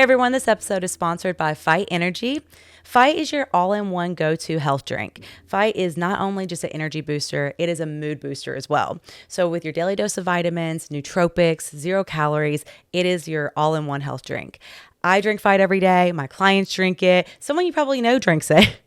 everyone, this episode is sponsored by Fight Energy. Fight is your all-in-one go-to health drink. Fight is not only just an energy booster, it is a mood booster as well. So with your daily dose of vitamins, nootropics, 0 calories, it is your all-in-one health drink. I drink Fight every day. My clients drink it. Someone you probably know drinks it.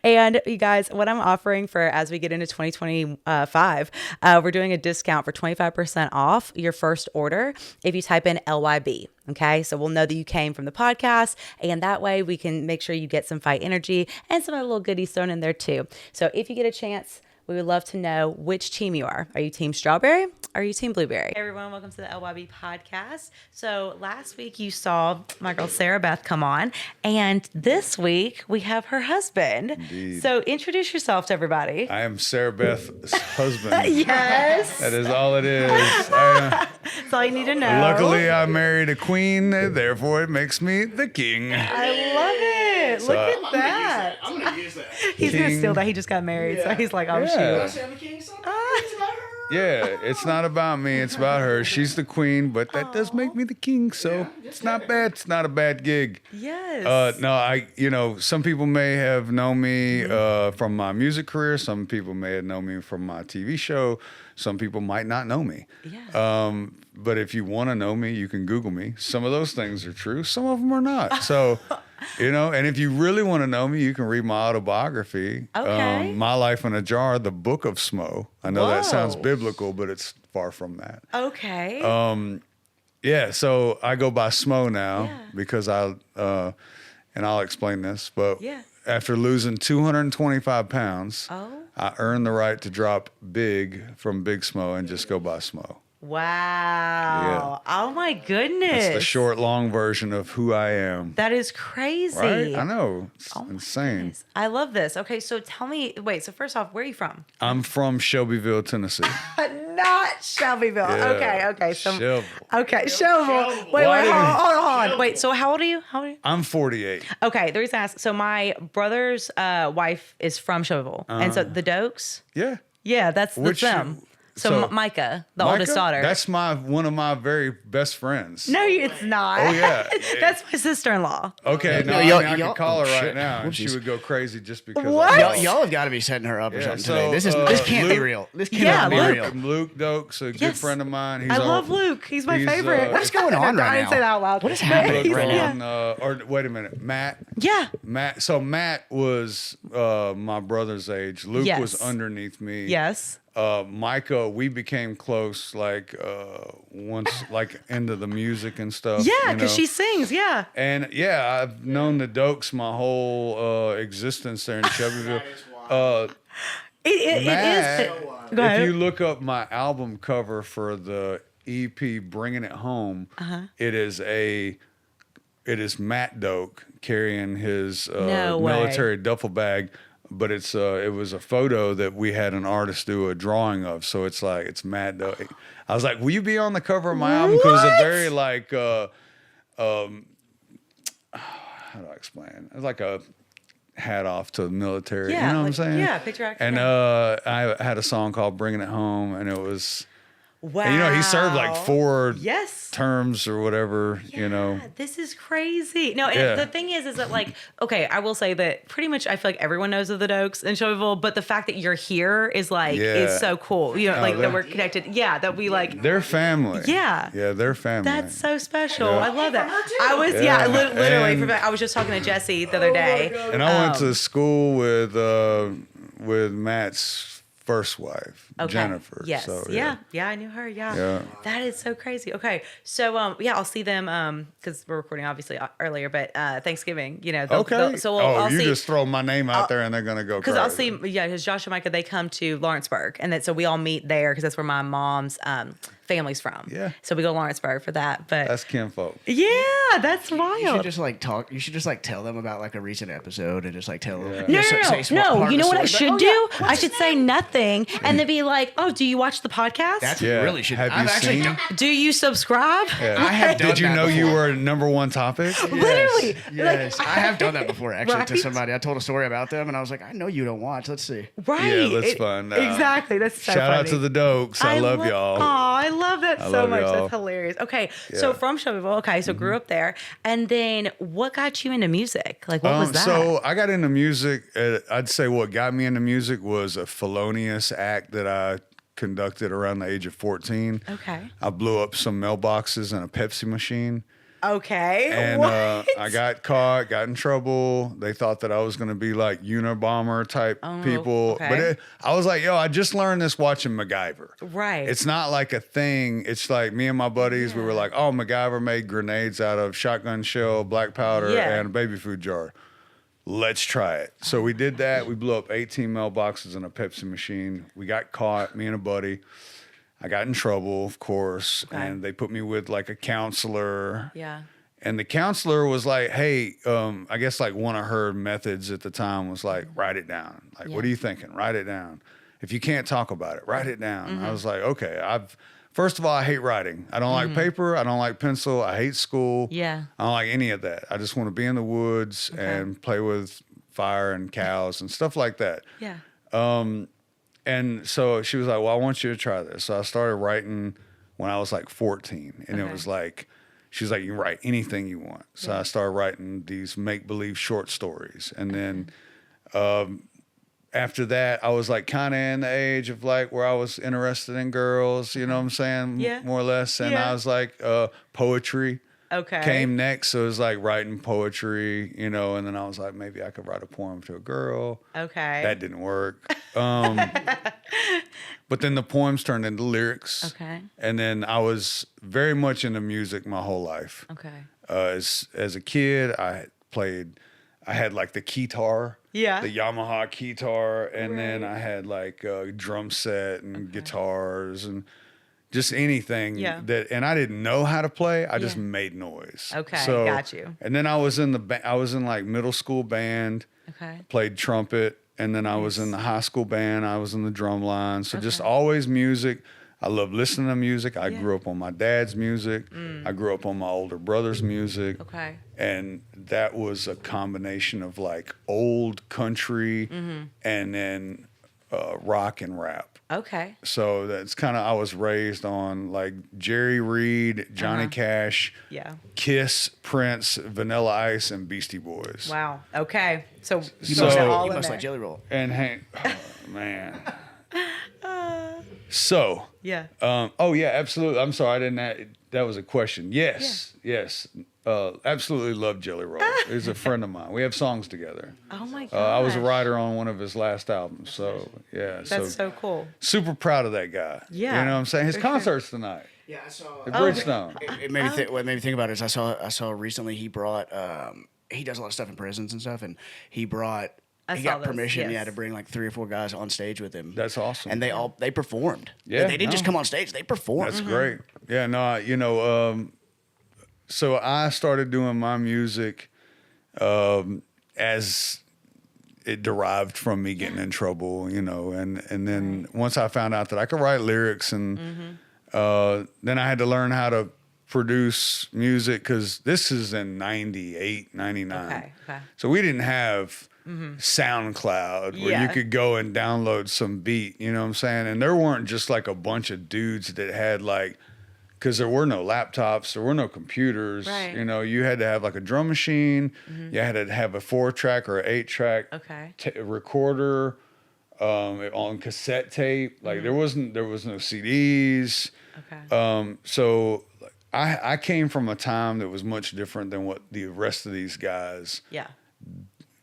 And you guys, what I'm offering for as we get into 2025, we're doing a discount for 25% off your first order if you type in LYB. Okay, so we'll know that you came from the podcast, and that way we can make sure you get some Fight Energy and some other little goodies thrown in there too. So if you get a chance, we would love to know which team you are. Are you team strawberry? Are you team blueberry? Hey everyone, welcome to the LYB podcast. So last week you saw my girl Sarah Beth come on, and this week we have her husband. Indeed. So introduce yourself to everybody. I am Sarah Beth's husband. Yes. That is all it is. That's all you need to know. Luckily, I married a queen, therefore it makes me the king. I love it. Look at that. I'm gonna use that. He's going to steal that. He just got married, so he's like, oh, Yeah. shoot. I say I'm a king, so it's about her. Yeah, it's not about me, it's about her. She's the queen, but that does make me the king, so it's not bad. It's not a bad gig. Yes. No, some people may have known me from my music career. Some people may have known me from my TV show. Some people might not know me. Yeah. But if you want to know me, you can Google me. Some of those things are true. Some of them are not. So, and if you really want to know me, you can read my autobiography, Okay. My Life in a Jar, the Book of Smo. I know that sounds Whoa. biblical, but it's far from that. Okay. Yeah, so I go by Smo now Yeah. because and I'll explain this, but Yeah. after losing 225 pounds, Oh. I earned the right to drop Big from Big Smo and just go by Smo. Wow. Oh my goodness. It's the short, long version of who I am. That is crazy. Right? I know. It's Oh my insane. goodness. I love this. Okay, so tell me, so first off, where are you from? I'm from Shelbyville, Tennessee. Not Shelbyville. Yeah. Okay. So, Shelbyville. okay, Shelbyville. Wait, Why didn't- hold on. Wait, so how old are you? I'm 48. Okay, the reason I ask, so my brother's wife is from Shelbyville. And so the Dokes? Yeah, that's them. So Micah, the oldest daughter. That's one of my very best friends. No, it's not. Oh, yeah. That's my sister-in-law. Okay, no, I could call her right now, and she would go crazy just because. What? Y'all have got to be setting her up or something so, today. This can't be Luke- real. This Yeah, cannot be Luke. real. Luke Dokes, a good Yes. friend of mine. He's I love Luke. He's my favorite. What is going on right I didn't now? say that out loud. What is happening He's- right yeah. now? or wait a minute, Matt. Yeah. So Matt was my brother's age. Luke Yes. was underneath me. Yes. Micah, we became close once into the music and stuff. Yeah, because she sings. Yeah. And yeah, I've known the Dokes my whole existence there in Shelbyville. It Matt, is. Go ahead. if you look up my album cover for the EP Bringing It Home, it is Matt Doak carrying his No way. military duffel bag, but it was a photo that we had an artist do a drawing of, so it's Matt Doak. I was like, will you be on the cover of my album? Because it's a very how do I explain? It's like a hat off to the military. Yeah, you know what I'm saying? yeah, picture accurate. And I had a song called Bringing It Home, and it was, Wow. and, he served like 4 Yes. terms or whatever, Yeah, this is crazy. No, Yeah. and the thing is that okay, I will say that pretty much I feel like everyone knows of the Dokes in Shelbyville, but the fact that you're here is is so cool. You know, that we're connected. Yeah, that we They're family. Yeah. Yeah, they're family. That's so special. Yeah. I love that. From her too. I was Yeah. literally. And- I was just talking to Jesse the other day. And I went to school with Matt's first wife, Okay. Jennifer. Yes. So, yeah, I knew her. Yeah. Yeah. That is so crazy. Okay. So I'll see them because we're recording obviously earlier, but Thanksgiving, Okay. I'll you see, just throw my name out there and they're gonna go because crazy. I'll see, because Josh and Micah, they come to Lawrenceburg, and so we all meet there because that's where my mom's family's from. Yeah. So we go to Lawrenceburg for that. But That's kinfolk. yeah, that's wild. You should just talk. You should just tell them about a recent episode and just tell them. No. You know what I should do? I should say nothing and then be be like, oh, do you watch the podcast? That's Yeah. what you really should. Have I've you actually seen? Do you subscribe? Yeah. I have done Did you that know you before. were number one topic? Literally. Yes, I have done that before actually to Right? somebody. I told a story about them, and I was like, I know you don't watch. Let's see. Right. Yeah, let's find out. Exactly. That's so Shout funny. out to the Dokes. I love y'all. Oh, I love that so love much. y'all. That's hilarious. Okay, so Yeah. from Shelbyville, so grew up there, and then what got you into music? Like, what was that? So I got into music. I'd say what got me into music was a felonious act that I conducted around the age of 14. Okay. I blew up some mailboxes and a Pepsi machine. Okay. And what? I got caught, got in trouble. They thought that I was going to be like Unabomber type people. okay. But I was like, yo, I just learned this watching MacGyver. Right. It's not like a thing. It's like me and my buddies, we were like, oh, MacGyver made grenades out of shotgun shell, black powder, Yeah. and a baby food jar. Let's try it. So we did that. We blew up 18 mailboxes and a Pepsi machine. We got caught, me and a buddy. I got in trouble, of course, and they put me with like a counselor. Yeah. And the counselor was like, hey, I guess like one of her methods at the time was like, write it down. Like, what are you thinking? Write it down. If you can't talk about it, write it down. I was like, okay, first of all, I hate writing. I don't like paper. I don't like pencil. I hate school. Yeah. I don't like any of that. I just want to be in the woods and play with fire and cows and stuff like that. Yeah. And so she was like, well, I want you to try this. So I started writing when I was like 14. And it was like, she was like, you can write anything you want. So I started writing these make-believe short stories. And then after that, I was like kind of in the age of like where I was interested in girls, you know what I'm saying? Yeah. More or less. And Yeah. I was like, poetry Okay. came next. So it was like writing poetry, you know, and then I was like, maybe I could write a poem to a girl. Okay. That didn't work. But then the poems turned into lyrics. Okay. And then I was very much into music my whole life. Okay. As a kid, I had like the keytar, Yeah. the Yamaha keytar, and then I had like a drum set and guitars and just anything and I didn't know how to play. I just made noise. Okay, so, got you. And then I was in like middle school band, Okay. played trumpet, and then I was in the high school band. I was in the drum line. So just always music. I love listening to music. I grew up on my dad's music. I grew up on my older brother's music. Okay. And that was a combination of like old country and then rock and rap. Okay. So that's kind of, I was raised on like Jerry Reed, Johnny Cash, Yeah. Kiss, Prince, Vanilla Ice, and Beastie Boys. Wow. Okay. So You So- must, all you in must there. like Jelly Roll. And Hank, oh, man. So, Yeah. oh yeah, absolutely. I'm sorry, I didn't. That was a question. Yes, yes. Absolutely love Jelly Roll. He's a friend of mine. We have songs together. Oh my god. I was a writer on one of his last albums. So yeah, That's so cool. super proud of that guy. Yeah, you know what I'm saying. His for sure. concert's tonight Yeah, I saw. at Bridgestone. It made me think. What made me think about it is I saw recently he brought. He does a lot of stuff in prisons and stuff, and he brought. I He saw got those, permission, yes. to bring like 3 or 4 guys on stage with him. That's awesome. And they performed. Yeah, they didn't just no. come on stage; they performed. That's great. Yeah, no, so I started doing my music as it derived from me getting in trouble, and then once I found out that I could write lyrics and then I had to learn how to produce music because this is in 98, 99. Okay. So we didn't have SoundCloud where Yeah. you could go and download some beat, you know what I'm saying? And there weren't just like a bunch of dudes that had like, because there were no laptops, there were no computers. Right. You had to have like a drum machine, you had to have a 4-track or an 8-track Okay. recorder on cassette tape. Like there was no CDs. Okay. So I came from a time that was much different than what the rest of these guys Yeah.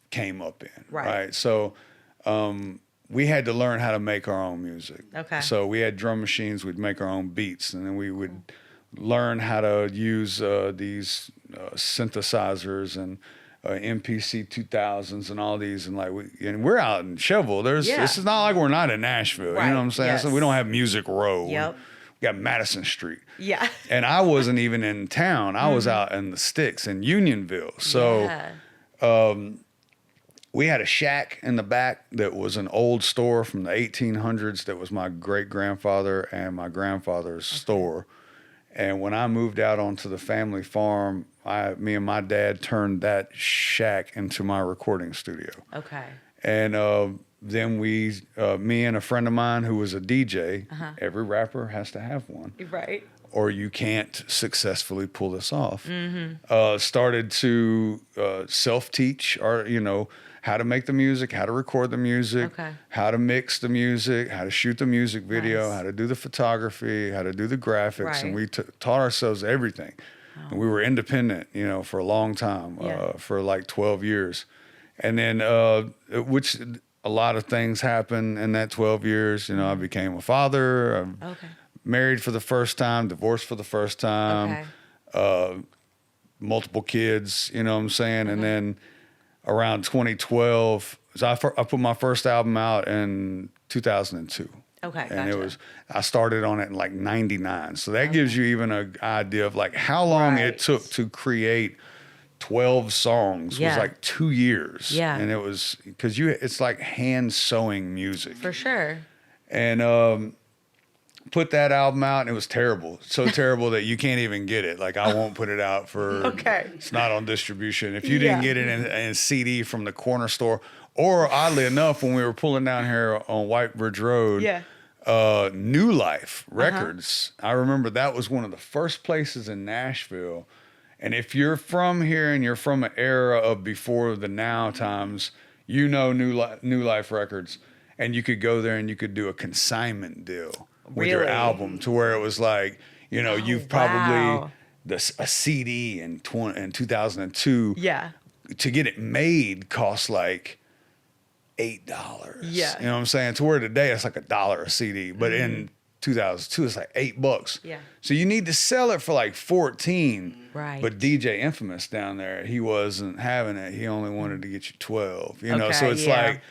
came up in. Right. So we had to learn how to make our own music. Okay. So we had drum machines, we'd make our own beats, and then we would learn how to use these synthesizers and MPC 2000s and all these, and we're out in Shelbyville. This is not like we're not in Nashville. Right, You know what I'm saying? yes. So we don't have Music Row. Yep. We got Madison Street. Yeah. And I wasn't even in town. I was out in the sticks in Unionville. So Yeah. we had a shack in the back that was an old store from the 1800s that was my great-grandfather and my grandfather's store. And when I moved out onto the family farm, me and my dad turned that shack into my recording studio. Okay. And then me and a friend of mine who was a DJ, every rapper has to have one. Right. Or you can't successfully pull this off. Started to self-teach, or how to make the music, how to record the music, how to mix the music, how to shoot the music video, how to do the photography, how to do the graphics, and we taught ourselves everything. And we were independent, for a long time, for like 12 years, and then which a lot of things happened in that 12 years. I became a father. Married for the first time, divorced for the first time, multiple kids, you know what I'm saying? And then around 2012, so I put my first album out in 2002. Okay, and gotcha. I started on it in like 99. So that gives you even an idea of like how long it took to create 12 songs was like 2 years. Yeah. And it was, because it's like hand sewing music. For sure. And, put that album out, and it was terrible. So terrible that you can't even get it. Like, I won't put it out for, it's not on distribution. If you didn't get it in CD from the corner store, or oddly enough, when we were pulling down here on White Bridge Road, New Life Records, I remember that was one of the first places in Nashville. And if you're from here and you're from an era of before the now times, New Life Records, and you could go there and you could do a consignment deal with your album, to where it was like, you've probably a CD in 2002. Yeah. To get it made cost like $8. Yeah. You know what I'm saying? To where today it's like $1 a CD, but in 2002 it's like $8. Yeah. So you need to sell it for like 14. Right. But DJ Infamous down there, he wasn't having it. He only wanted to get you 12. So it's like,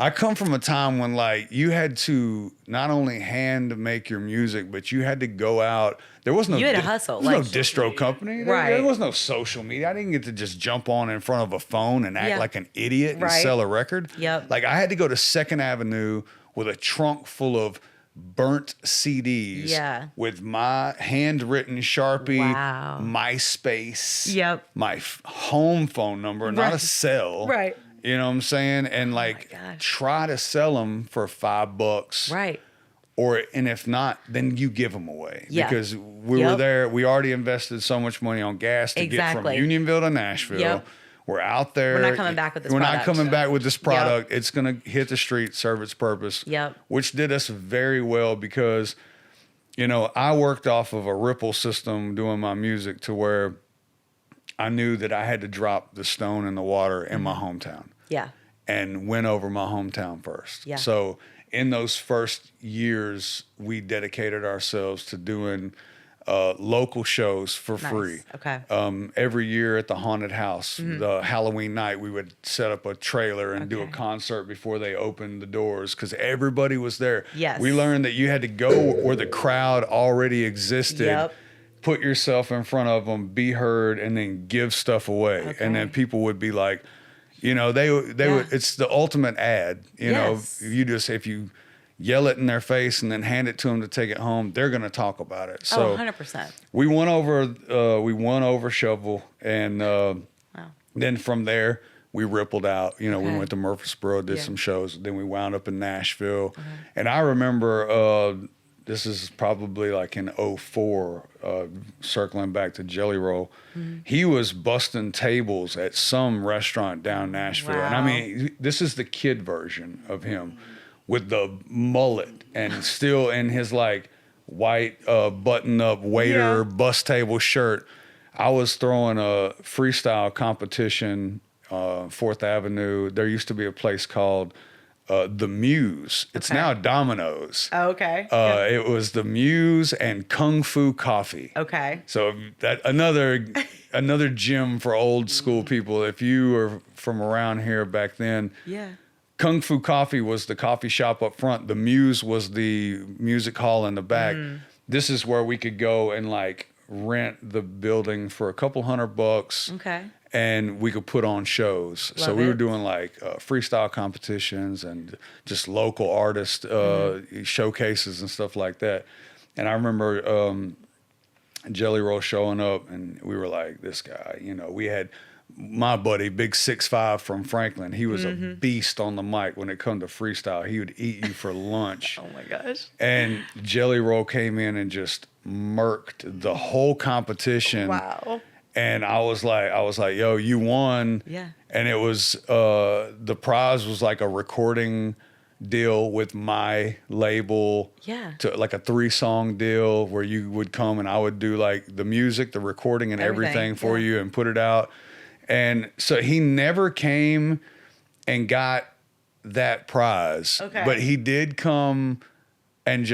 I come from a time when like you had to not only hand make your music, but you had to go out. There was no, you had to hustle. There was no distro company. There was no social media. I didn't get to just jump on in front of a phone and act like an idiot and sell a record. Yep. Like I had to go to 2nd Avenue with a trunk full of burnt CDs with my handwritten Sharpie, MySpace, my home phone number, not a cell. Right. You know what I'm saying? And like try to sell them for $5. Right. And if not, then you give them away. Yeah. Because we were there. We already invested so much money on gas to get from Unionville to Nashville. Yep. We're out there. We're not coming back with this product. We're not coming back with this product. It's going to hit the street, serve its purpose. Yep. Which did us very well because, I worked off of a ripple system doing my music to where I knew that I had to drop the stone in the water in my hometown. Yeah. And win over my hometown first. Yeah. So in those first years, we dedicated ourselves to doing local shows for free. Okay. Every year at the haunted house, the Halloween night, we would set up a trailer and do a concert before they opened the doors because everybody was there. Yes. We learned that you had to go where the crowd already existed. Yep. Put yourself in front of them, be heard, and then give stuff away. Okay. And then people would be like, they would, it's the ultimate ad. If you yell it in their face and then hand it to them to take it home, they're going to talk about it. So 100%. We won over Shovel. And then from there, we rippled out. We went to Murfreesboro, did some shows. Then we wound up in Nashville. And I remember... this is probably like in 04, circling back to Jelly Roll. He was busting tables at some restaurant down Nashville. Wow. And I mean, this is the kid version of him with the mullet and still in his like white button-up waiter bus table shirt. I was throwing a freestyle competition, 4th Avenue. There used to be a place called... The Muse. It's now Domino's. Oh, okay. It was the Muse and Kung Fu Coffee. Okay. So that another gym for old school people. If you were from around here back then, Kung Fu Coffee was the coffee shop up front. The Muse was the music hall in the back. This is where we could go and like rent the building for $200. Okay. and we could put on shows. So Love we were it. doing like freestyle competitions and just local artist showcases and stuff like that. And I remember Jelly Roll showing up, and we were like, this guy, you know, we had my buddy, big 6'5" from Franklin. He was a beast on the mic when it come to freestyle. He would eat you for lunch. Oh my gosh. And Jelly Roll came in and just murked the whole competition. Wow. And I was like, yo, you won. Yeah. And it was, the prize was like a recording deal with my label. Yeah. To like a 3-song deal where you would come and I would do like the music, the recording and everything for yeah. you and put it out. And so he never came and got that prize. Okay. But he did come and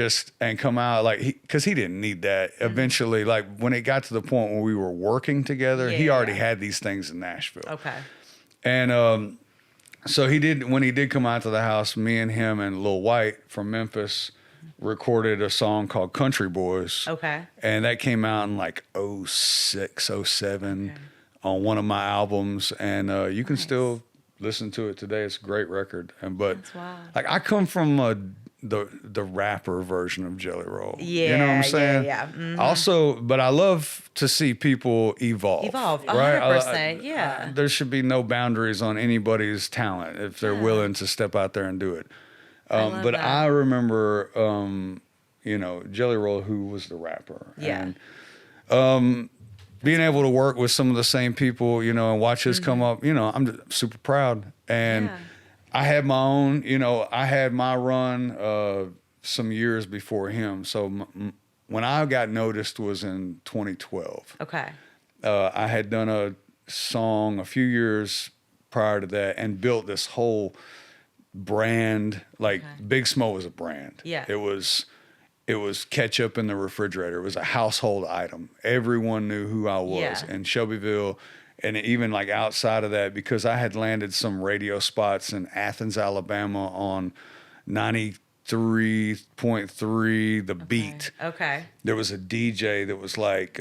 come out like because he didn't need that. Eventually, like when it got to the point where we were working together, he already had these things in Nashville. Okay. And so when he did come out to the house, me and him and Lil White from Memphis recorded a song called Country Boys. Okay. And that came out in like 06, 07 on one of my albums. And you can still listen to it today. It's a great record. But That's wild. like I come from the rapper version of Jelly Roll. Yeah, you know what I'm saying? yeah. Mm-hmm. Also, but I love to see people evolve. Right? 100%. Yeah. There should be no boundaries on anybody's talent if they're willing to step out there and do it. love But that. I remember, you know, Jelly Roll, who was the rapper. Yeah. And being able to work with some of the same people, you know, and watch this come up, you know, I'm just super proud. And Yeah. I had my own, you know, I had my run some years before him. So when I got noticed was in 2012. Okay. I had done a song a few years prior to that and built this whole brand. Like Big Smo was a brand. Yeah. It was ketchup in the refrigerator. It was a household item. Everyone knew who I was Yeah. in Shelbyville. And even like outside of that, because I had landed some radio spots in Athens, Alabama on 93.3, The Beat. Okay. There was a DJ that was like,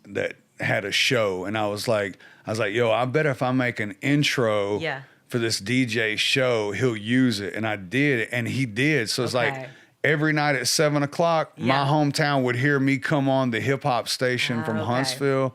that had a show. And I was like, yo, I bet if I make an intro for this DJ show, he'll use it. And I did, and he did. So it's like every night at 7 o'clock, my hometown would hear me come on the hip hop station from Huntsville.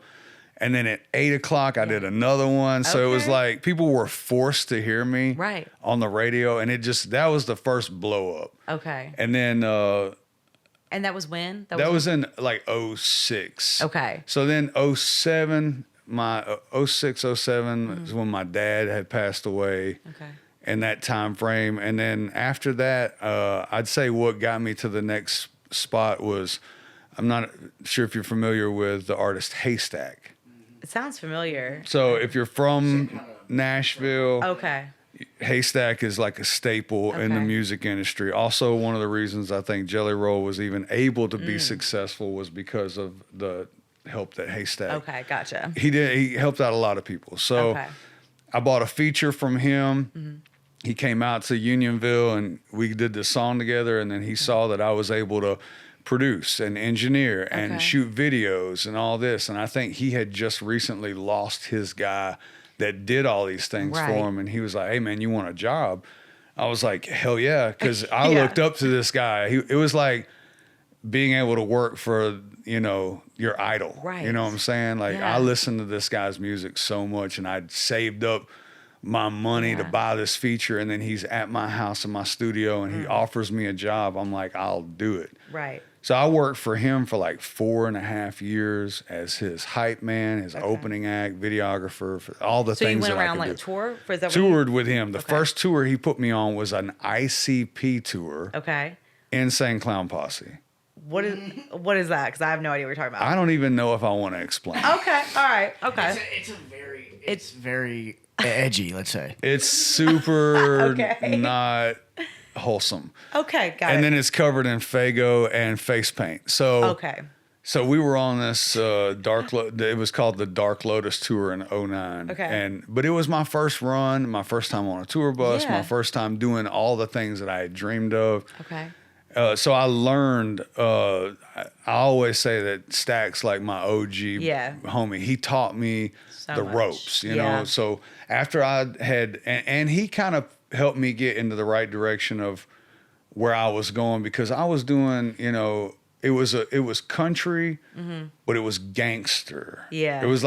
And then at 8 o'clock, I did another one. So it was like people were forced to hear me on the radio. And that was the first blow up. Okay. And then And that was when? that was in like 06. Okay. So then 07, my 06, 07 is when my dad had passed away. Okay. In that time frame. And then after that, I'd say what got me to the next spot was, I'm not sure if you're familiar with the artist Haystack. It sounds familiar. So if you're from Nashville, Haystack is like a staple in the music industry. Also, one of the reasons I think Jelly Roll was even able to be successful was because of the help that Haystack. Okay, gotcha. He helped out a lot of people. So I bought a feature from him. He came out to Unionville and we did this song together. And then he saw that I was able to produce and engineer and shoot videos and all this. And I think he had just recently lost his guy that did all these things for him. And he was like, hey, man, you want a job? I was like, hell yeah. Because I looked up to this guy. It was like being able to work for, you know, your idol. Right. You know what I'm saying? Like I listened to this guy's music so much and I'd saved up my money to buy this feature. And then he's at my house in my studio and he offers me a job. I'm like, I'll do it. Right. So I worked for him for like 4.5 years as his hype man, his opening act, videographer, for all the things that I could do. So you went around like tour? Toured with him. The first tour he put me on was an ICP tour. Okay. Insane Clown Posse. What is that? Because I have no idea what you're talking about. I don't even know if I want to explain. Okay. All right. Okay. It's very edgy, let's say. It's super not wholesome. Okay, got it. And then it's covered in Faygo and face paint. So So we were on this it was called the Dark Lotus Tour in 09. Okay. But it was my first run, my first time on a tour bus, my first time doing all the things that I had dreamed of. Okay. So I learned. I always say that Stack's like my OG homie. He taught me the much. ropes, you know. So after I had, and he kind of helped me get into the right direction of where I was going, because I was doing, you know, it was country, but it was gangster. Yeah. It was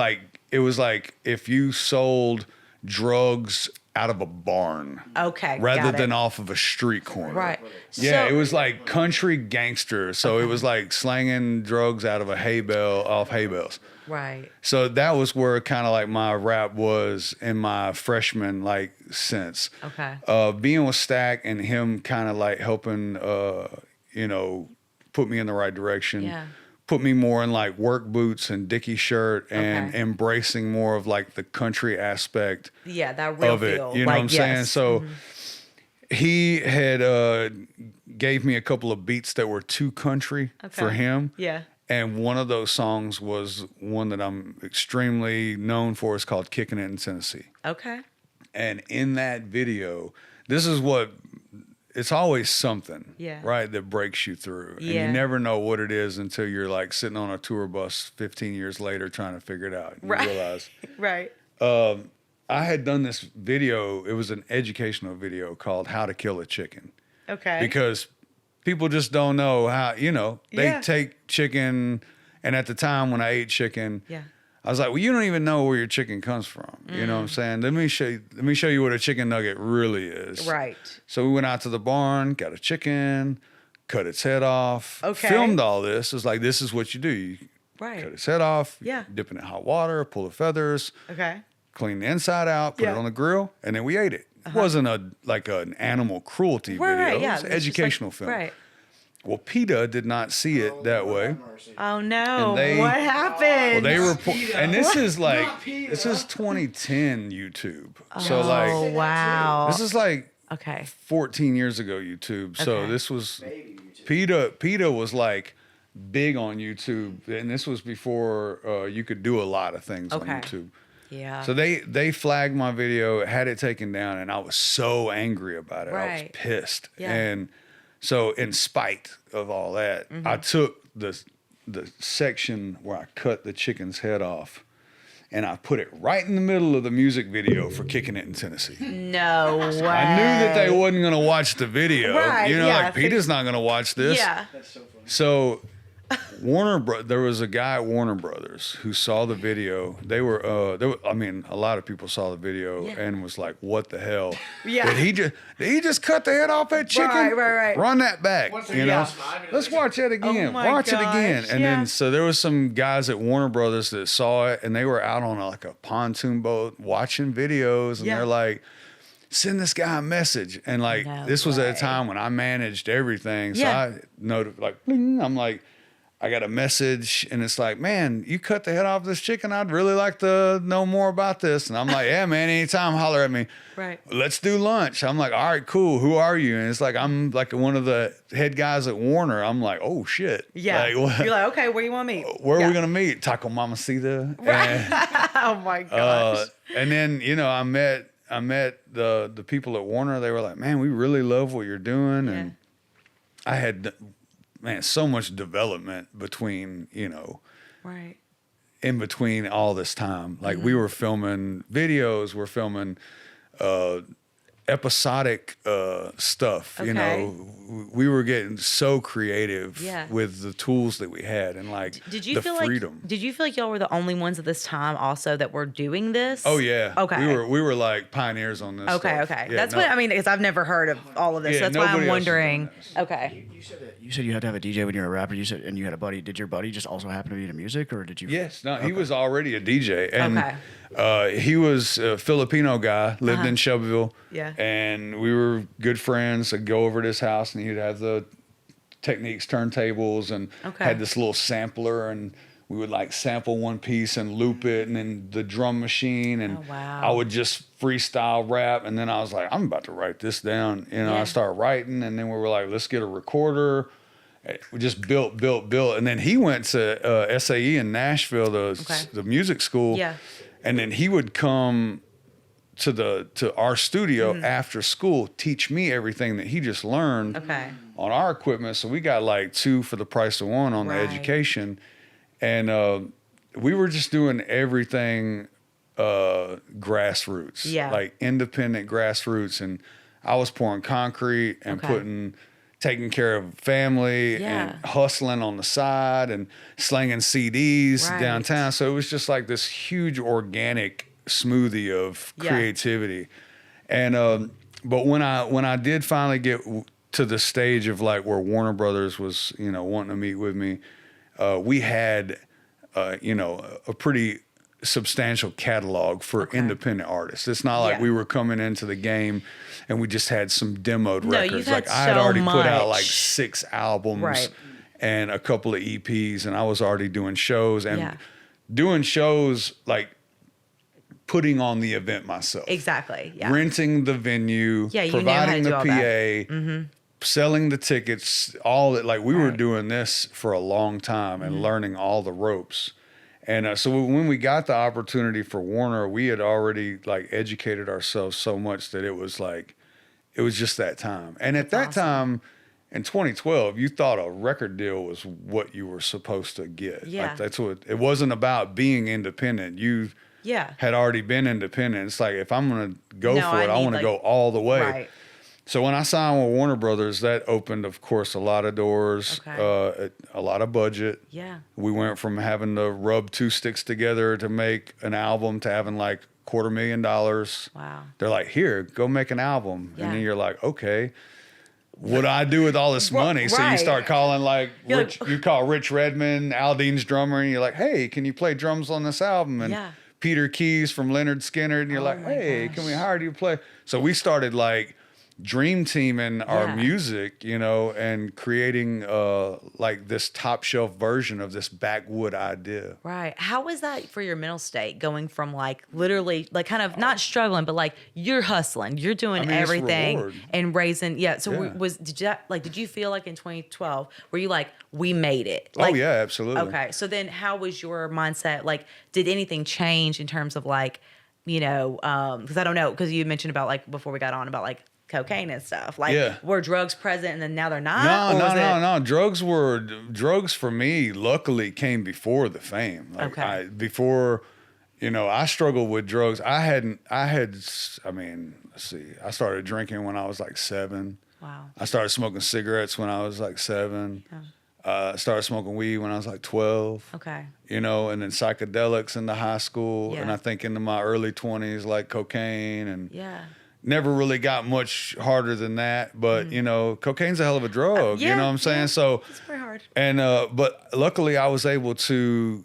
like if you sold drugs out of a barn. Okay. Rather than off of a street corner. Right. Yeah, So, it was like country gangster. So it was like slanging drugs out of a hay bale, off hay bales. right. So that was where kind of like my rap was in my freshman like sense. Okay. Being with Stack and him kind of like helping, you know, put me in the right direction. Yeah. Put me more in like work boots and Dickie shirt and embracing more of like the country aspect. Yeah, that real of it. feel. You know like, what I'm saying? So he had gave me a couple of beats that were too country for him. Yeah. And one of those songs was one that I'm extremely known for. It's called Kicking It in Tennessee. Okay. And in that video, this is what, it's always something, Yeah. right, that breaks you through. And Yeah. you never know what it is until you're like sitting on a tour bus 15 years later trying to figure it out. And Right. you realize. Right. I had done this video. It was an educational video called How to Kill a Chicken. Okay. Because people just don't know how, you know, they Yeah. take chicken. And at the time when I ate chicken, Yeah. I was like, well, you don't even know where your chicken comes from. You know what I'm saying? Let me show you what a chicken nugget really is. Right. So we went out to the barn, got a chicken, cut its head off, Okay. filmed all this. It's like, this is what you do. You Right. cut its head off, Yeah. dip it in hot water, pull the feathers, Okay. clean the inside out, put Yeah. it on the grill, and then we ate it. It wasn't like an animal cruelty Right. video. Right. Yeah. It was an it's just educational like, film. Right. Well, PETA did not see it that way. Oh no! And they- What happened? Well, they report, and this is like Not PETA. this is 2010 YouTube. Oh So like wow! this is like Okay. 14 years ago YouTube. So Okay. this was PETA was like big on YouTube, and this was before you could do a lot of things Okay. on YouTube. Yeah. So they flagged my video, had it taken down, and I was so angry about it. I was Right. pissed. Yeah. And so in spite of all that, I took the section where I cut the chicken's head off, and I put it right in the middle of the music video for Kicking It in Tennessee. no way. I knew that they wasn't going to watch the video. Right, You know, yeah, like PETA's not going to watch this. Yeah. That's so funny. So there was a guy at Warner Brothers who saw the video. I mean, a lot of people saw the video Yeah. and was like, "What the hell? Yeah. Did he just cut the head off that chicken? Right. Run that back. What's You the- know, yeah. let's watch it again. Oh my Watch it again." gosh, And yeah. then so there was some guys at Warner Brothers that saw it, and they were out on like a pontoon boat watching videos, and Yeah. they're like, send this guy a message. And like, No this was at way. a time when I managed everything. So Yeah. I noted like, bling, I'm like, I got a message and it's like, man, you cut the head off this chicken. I'd really like to know more about this. And I'm like, yeah, man, anytime, holler at me. Right. Let's do lunch. I'm like, all right, cool. Who are you? And it's like, I'm like one of the head guys at Warner. I'm like, oh shit. Yeah. Like, what? You're like, okay, where you want me? Where yeah. are we going to meet? Taco Mamacita. And, Oh my gosh. and then, you know, I met the people at Warner. They were like, man, we really love what you're doing. And I had, man, so much development between, you know, Right. in between all this time. Like we were filming videos, we're filming episodic stuff. You know, we were getting so creative Yeah. with the tools that we had and like Did you the feel freedom. like? Did you feel like y'all were the only ones at this time also that were doing this? Oh yeah. Okay. We were like pioneers on this. Okay. stuff. Okay. Yeah, That's no- what I mean. Because I've never heard of all of this. Yeah, That's why nobody I'm else has done wondering. this. Okay. You said you had to have a DJ when you were a rapper. You said, and you had a buddy. Did your buddy just also happen to be into music, or did you? Yes, no, he was already a DJ, and Okay. he was a Filipino guy, lived in Shelbyville. Yeah. And we were good friends. I'd go over to his house, and he'd have the Techniques turntables, and Okay. had this little sampler, and we would like sample one piece and loop it, and then the drum machine, and Oh, wow. I would just freestyle rap, and then I was like, I'm about to write this down. You know, Yeah. I started writing, and then we were like, let's get a recorder. We just built, and then he went to SAE in Nashville, the music school. Yeah. And then he would come to our studio after school, teach me everything that he just learned on our equipment. So we got like 2 for the price of 1 on the education. And we were just doing everything grassroots, like independent grassroots. And I was pouring concrete and taking care of family and hustling on the side and slinging CDs downtown. So it was just like this huge organic smoothie of creativity. And but when I did finally get to the stage of like where Warner Brothers was, you know, wanting to meet with me, we had you know, a pretty substantial catalog for independent artists. It's not like we were coming into the game and we just had some demoed records. Like I had already put out like 6 albums and a couple of EPs, and I was already doing shows and doing shows like putting on the event myself. Exactly. Yeah. Renting the venue, providing the PA, selling the tickets, all that. Like we were doing this for a long time and learning all the ropes. And so when we got the opportunity for Warner, we had already like educated ourselves so much that it was like, it was just that time. And at that time in 2012, you thought a record deal was what you were supposed to get. Yeah. Like that's what, it wasn't about being independent. You had already been independent. It's like, if I'm going to go for it, I want to go all the way. Right. So when I signed with Warner Brothers, that opened, of course, a lot of doors, a lot of budget. Yeah. We went from having to rub 2 sticks together to make an album to having like $250,000. Wow. They're like, here, go make an album. And then you're like, okay, what do I do with all this money? So you start calling like, you call Rich Redmond, Aldean's drummer, and you're like, hey, can you play drums on this album? And Peter Keys from Leonard Skinner, and you're like, hey, can we hire you to play? So we started like dream teaming our music, you know, and creating like this top shelf version of this backwood idea. Right. How was that for your mental state, going from like literally like kind of not struggling, but like you're hustling, you're doing everything and raising. Yeah. So did you feel like in 2012, were you like, we made it? Like, oh yeah, absolutely. Okay. So then how was your mindset? Like, did anything change in terms of like, you know, cause I don't know, cause you mentioned about like, before we got on about like cocaine and stuff, like were drugs present and then now they're not? No. Drugs for me luckily came before the fame. Like before, you know, I struggled with drugs. I mean, let's see, I started drinking when I was like 7. Wow. I started smoking cigarettes when I was like 7. I started smoking weed when I was like 12. Okay. You know, and then psychedelics into high school, and I think into my early 20s, like cocaine, and never really got much harder than that, but you know, cocaine's a hell of a drug. You know what I'm saying? So it's very hard. And but luckily, I was able to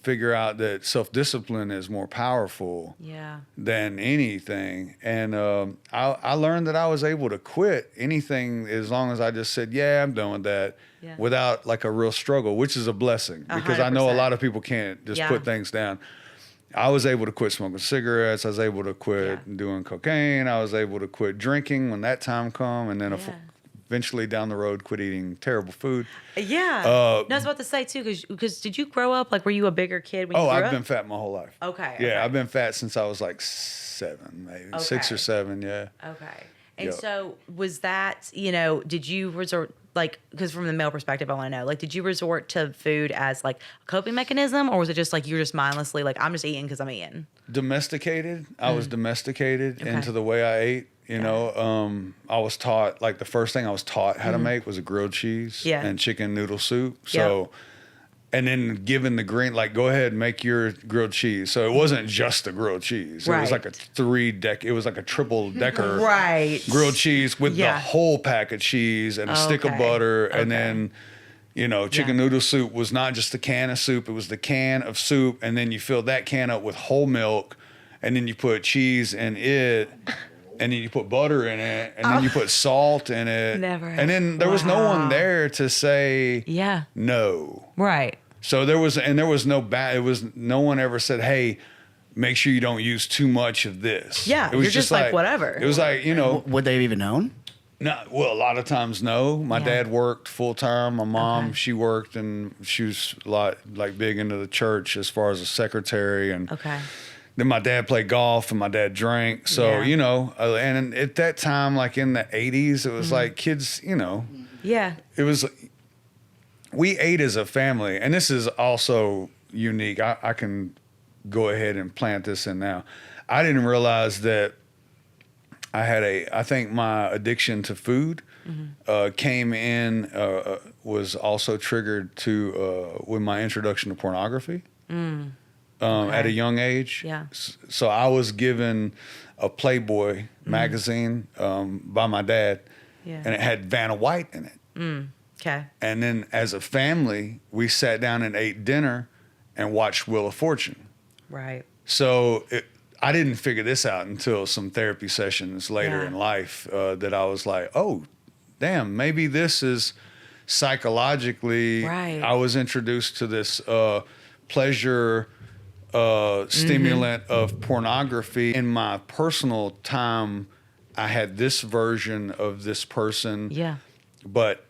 figure out that self-discipline is more powerful than anything. And I learned that I was able to quit anything as long as I just said, "Yeah, I'm done with that," without like a real struggle, which is a blessing because 100%. I know a lot of people can't just put things down. I was able to quit smoking cigarettes. I was able to quit doing cocaine. I was able to quit drinking when that time come, and then eventually down the road, quit eating terrible food. Yeah. No, I was about to say too, because did you grow up like, were you a bigger kid when you grew up? I've been fat my whole life. Okay. Yeah, I've been fat since I was like 7, maybe 6 or 7. Yeah. Okay. And so was that, you know, did you resort, like, because from the male perspective, I want to know, like, did you resort to food as like a coping mechanism, or was it just like you were just mindlessly like, I'm just eating because I'm eating? Domesticated. I was domesticated into the way I ate. You know, I was taught, like the first thing I was taught how to make was a grilled cheese and chicken noodle soup. So, and then given the green, like, go ahead and make your grilled cheese. So it wasn't just a grilled cheese. It was like it was like a triple decker grilled cheese with the whole pack of cheese and a stick of butter. And then, you know, chicken noodle soup was not just a can of soup. It was the can of soup. And then you fill that can up with whole milk. And then you put cheese in it. And then you put butter in it, and then you put salt in it. And then there was no one there to say no. Right. So there was no one ever said, hey, make sure you don't use too much of this. Yeah, it was you're just like whatever. It was like, you know. Would they have even known? No, well, a lot of times no. My dad worked full time. My mom, she worked, and she was a lot like big into the church as far as a secretary, and then my dad played golf and my dad drank. So, and at that time, like in the 80s, it was like kids, Yeah. it was, we ate as a family. And this is also unique. I can go ahead and plant this in now. I didn't realize that I think my addiction to food came in, was also triggered with my introduction to pornography. At a young age. Yeah. So I was given a Playboy magazine by my dad, and it had Vanna White in it. Okay. And then as a family, we sat down and ate dinner and watched Wheel of Fortune. Right. So I didn't figure this out until some therapy sessions later in life, that I was like, oh, damn, maybe this is psychologically, Right. I was introduced to this pleasure stimulant of pornography. In my personal time, I had this version of this person. Yeah. But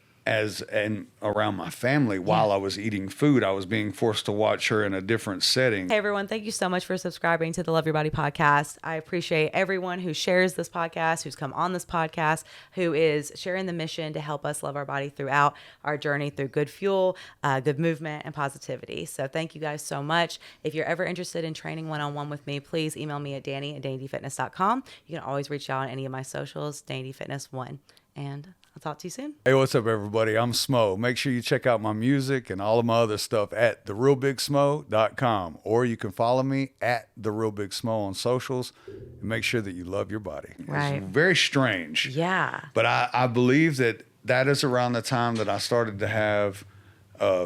around my family, while I was eating food, I was being forced to watch her in a different setting. Hey everyone, thank you so much for subscribing to the Love Your Body podcast. I appreciate everyone who shares this podcast, who's come on this podcast, who is sharing the mission to help us love our body throughout our journey through good fuel, good movement, and positivity. So thank you guys so much. If you're ever interested in training one-on-one with me, please email me at Dani@DaniDFitness.com. You can always reach out on any of my socials, DaniDFitness1. And I'll talk to you soon. Hey, what's up, everybody? I'm Smo. Make sure you check out my music and all of my other stuff at therealbigsmo.com, or you can follow me at therealbigsmo on socials, and make sure that you love your body. Right. It's very strange. Yeah. But I believe that is around the time that I started to have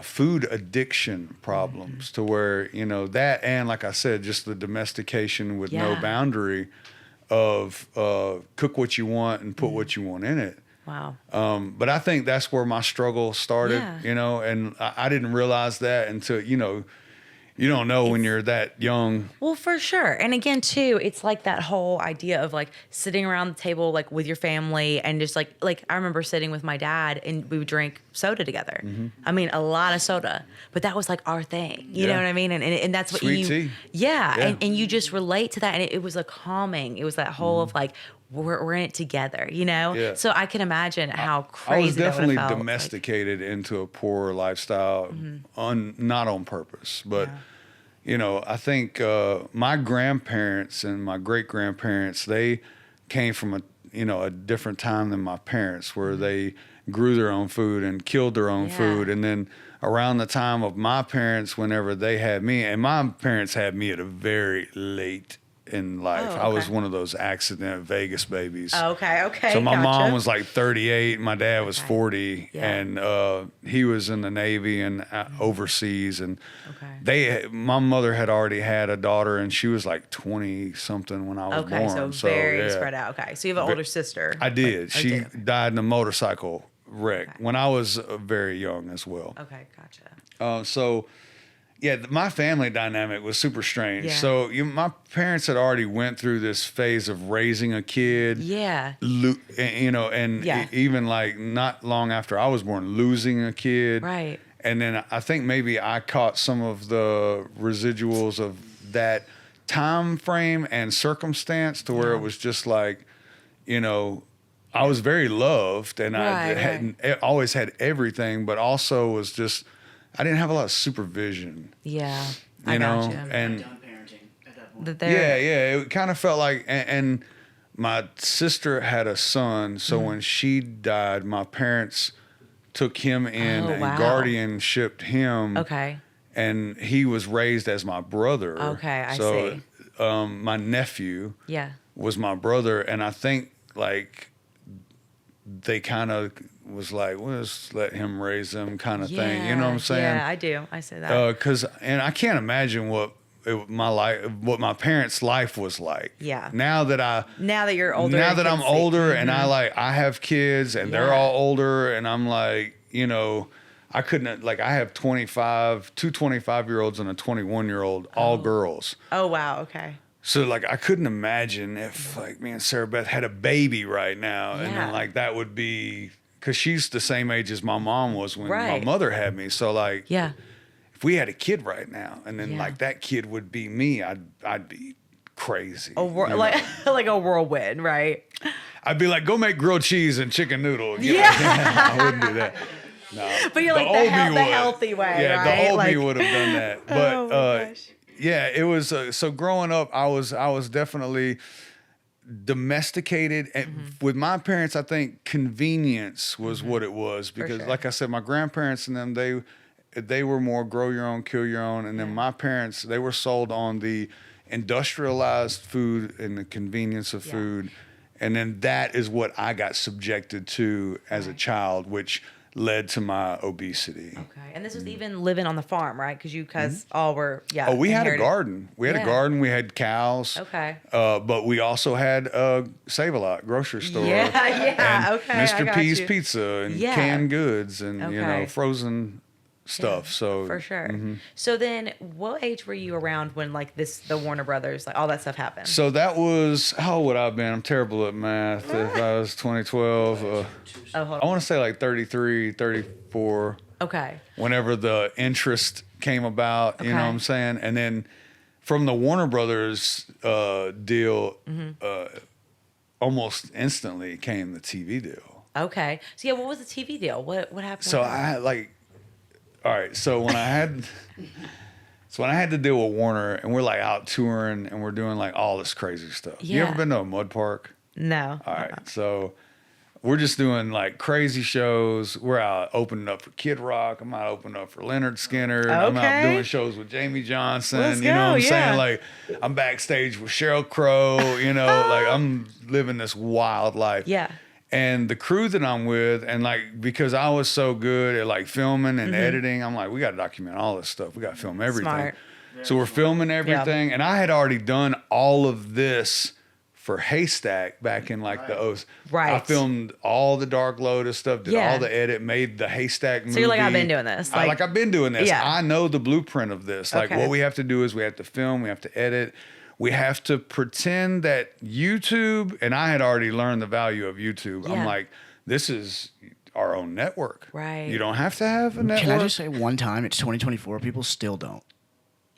food addiction problems, to where, that, and like I said, just the domestication with no boundary of cook what you want and put what you want in it. Wow. But I think that's where my struggle started, Yeah. and I didn't realize that until, you don't know when you're that young. Well, for sure. And again, too, it's like that whole idea of like sitting around the table, like with your family, and just like I remember sitting with my dad and we would drink soda together. I mean, a lot of soda, but that was like our thing. You know what I mean? And that's what Sweet tea. Yeah. And you just relate to that. And it was a calming. It was that whole of like, we're in it together, Yeah. So I can imagine how I crazy was that definitely would've felt, domesticated into a poor lifestyle, not on purpose, but I think my grandparents and my great grandparents, they came from a different time than my parents, where they grew their own food and killed their own food, and then around the time of my parents, whenever they had me, and my parents had me at a very late in life. Oh, I was okay. one of those accident Vegas babies. Okay. So my gotcha. mom was like 38, my dad was 40, Yeah. and he was in the Navy and overseas. And Okay. my mother had already had a daughter, and she was like 20 something when I was Okay, born. so very yeah. spread out. Okay, so you have an older sister. I did. Oh, She did. died in a motorcycle wreck Okay. when I was very young as well. Okay, gotcha. So, yeah, my family dynamic was super strange. Yeah. So my parents had already went through this phase of raising a kid. Yeah. And Yeah. even like not long after I was born, losing a kid. Right. And then I think maybe I caught some of the residuals of that time frame and circumstance, to where it was just like, I was very loved, and I always had everything, but also was just, I didn't have a lot of supervision. Yeah. You I know, gotcha. and Done parenting at that point. That they're- yeah, it kind of felt like, and my sister had a son, so when she died, my parents took him in Oh, and wow. guardianshiped him. Okay. And he was raised as my brother. Okay, I so, see. My nephew Yeah. was my brother, and I think like they kind of was like, well, let's let him raise them, kind of thing. You know what I'm saying? Yeah, I do. I say that. And I can't imagine what my parents' life was like. Yeah. Now that Now that you're older. now and that I'm can see- older, and I have kids, and they're Yeah. all older, and I'm like, I couldn't, like, I have two 25-year-olds and a 21-year-old, all girls. Oh, wow. Okay. So, like, I couldn't imagine if, like, me and Sarah Beth had a baby right now. And Yeah. then, like, that would be, because she's the same age as my mom was when my Right. mother had me. So, like, Yeah. if we had a kid right now, and then, Yeah. like, that kid would be me, I'd be crazy. Like like a whirlwind, right? I'd be like, go make grilled cheese and chicken noodle. Yeah. I wouldn't do that. No. But you're like the healthy way, yeah, right? the old like, me would have done that. But oh my gosh. yeah, it was so growing up, I was definitely domesticated. And with my parents, I think convenience was what it was, because sure. like I said, my grandparents and them, they were more grow your own, kill your own. And then my parents, they were sold on the industrialized food and the convenience of food. And then that is what I got subjected to as a child, which led to my obesity. Okay. And this was even living on the farm, right? Because you guys all were, Oh, we had a garden. We had a garden. We had cows. Okay. But we also had a Save-A-Lot grocery store. Yeah. And Okay. Mr. P's Pizza and canned goods and, Okay. frozen stuff. So for sure. So then what age were you around when like the Warner Brothers, like all that stuff happened? So that was, how old would I have been? I'm terrible at math. If I was 2012, hold I on. want to say like 33, 34. Okay. Whenever the interest came about, you know what I'm saying? And then from the Warner Brothers deal, almost instantly came the TV deal. Okay. So yeah, what was the TV deal? What happened? So I had all right. So when I had, to deal with Warner, and we're like out touring and we're doing like all this crazy stuff. You Yeah. ever been to a mud park? No. All right. So we're just doing like crazy shows. We're out opening up for Kid Rock. I'm out opening up for Leonard Skinner. I'm out doing shows with Jamie Johnson. Let's you know go, what I'm yeah. saying? Like I'm backstage with Sheryl Crow, like I'm living this wild life. Yeah. And the crew that I'm with, and like, because I was so good at like filming and editing, I'm like, we got to document all this stuff. We got to film everything. Smart. So we're filming everything. And I had already done all of this for Haystack back in like the O's. Right. I filmed all the Dark Lotus stuff, did all the edit, made the Haystack movie. So you're like, I've been doing this. I've been doing this. Yeah. I know the blueprint of this. Like what we have to do is we have to film, we have to edit. We have to pretend that YouTube, and I had already learned the value of YouTube. Yeah. I'm like, this is our own network. Right. You don't have to have a network. Can I just say one time, it's 2024, people still don't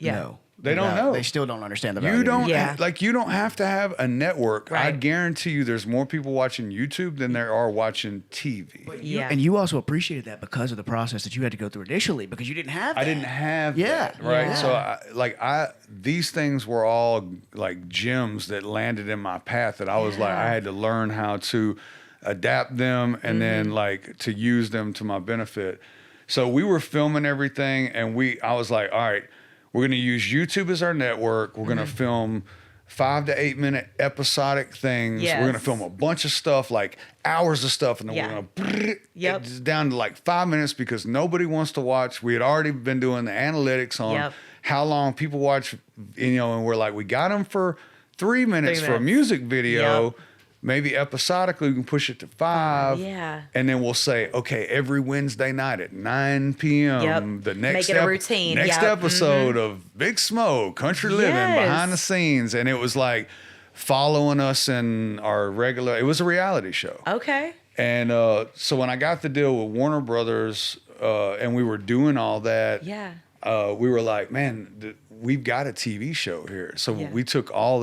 know. They don't know. They still don't understand the value. You don't Yeah. you don't have to have a network. I Right. guarantee you there's more people watching YouTube than there are watching TV. Yeah. And you also appreciated that because of the process that you had to go through initially, because you didn't have that. I didn't have Yeah. that, right? Yeah. So these things were all like gems that landed in my path that I was like, I had to learn how to adapt them and then like to use them to my benefit. So we were filming everything, and I was like, all right, we're going to use YouTube as our network. We're going to film 5 to 8 minute episodic things. Yes. We're going to film a bunch of stuff, like hours of stuff, and then we're going to it's down to like 5 minutes because nobody wants to watch. We had already been doing the analytics on how long people watch, and we're like, we got them for 3 minutes for a music video. Maybe episodically we can push it to 5. Yeah. And then we'll say, okay, every Wednesday night at 9 p.m. The next Make it a routine. Next episode of Big Smoke, Country Living, behind the scenes. And it was like following us in our regular, it was a reality show. Okay. And so when I got the deal with Warner Brothers and we were doing all that, we were like, man, we've got a TV show here. So we took all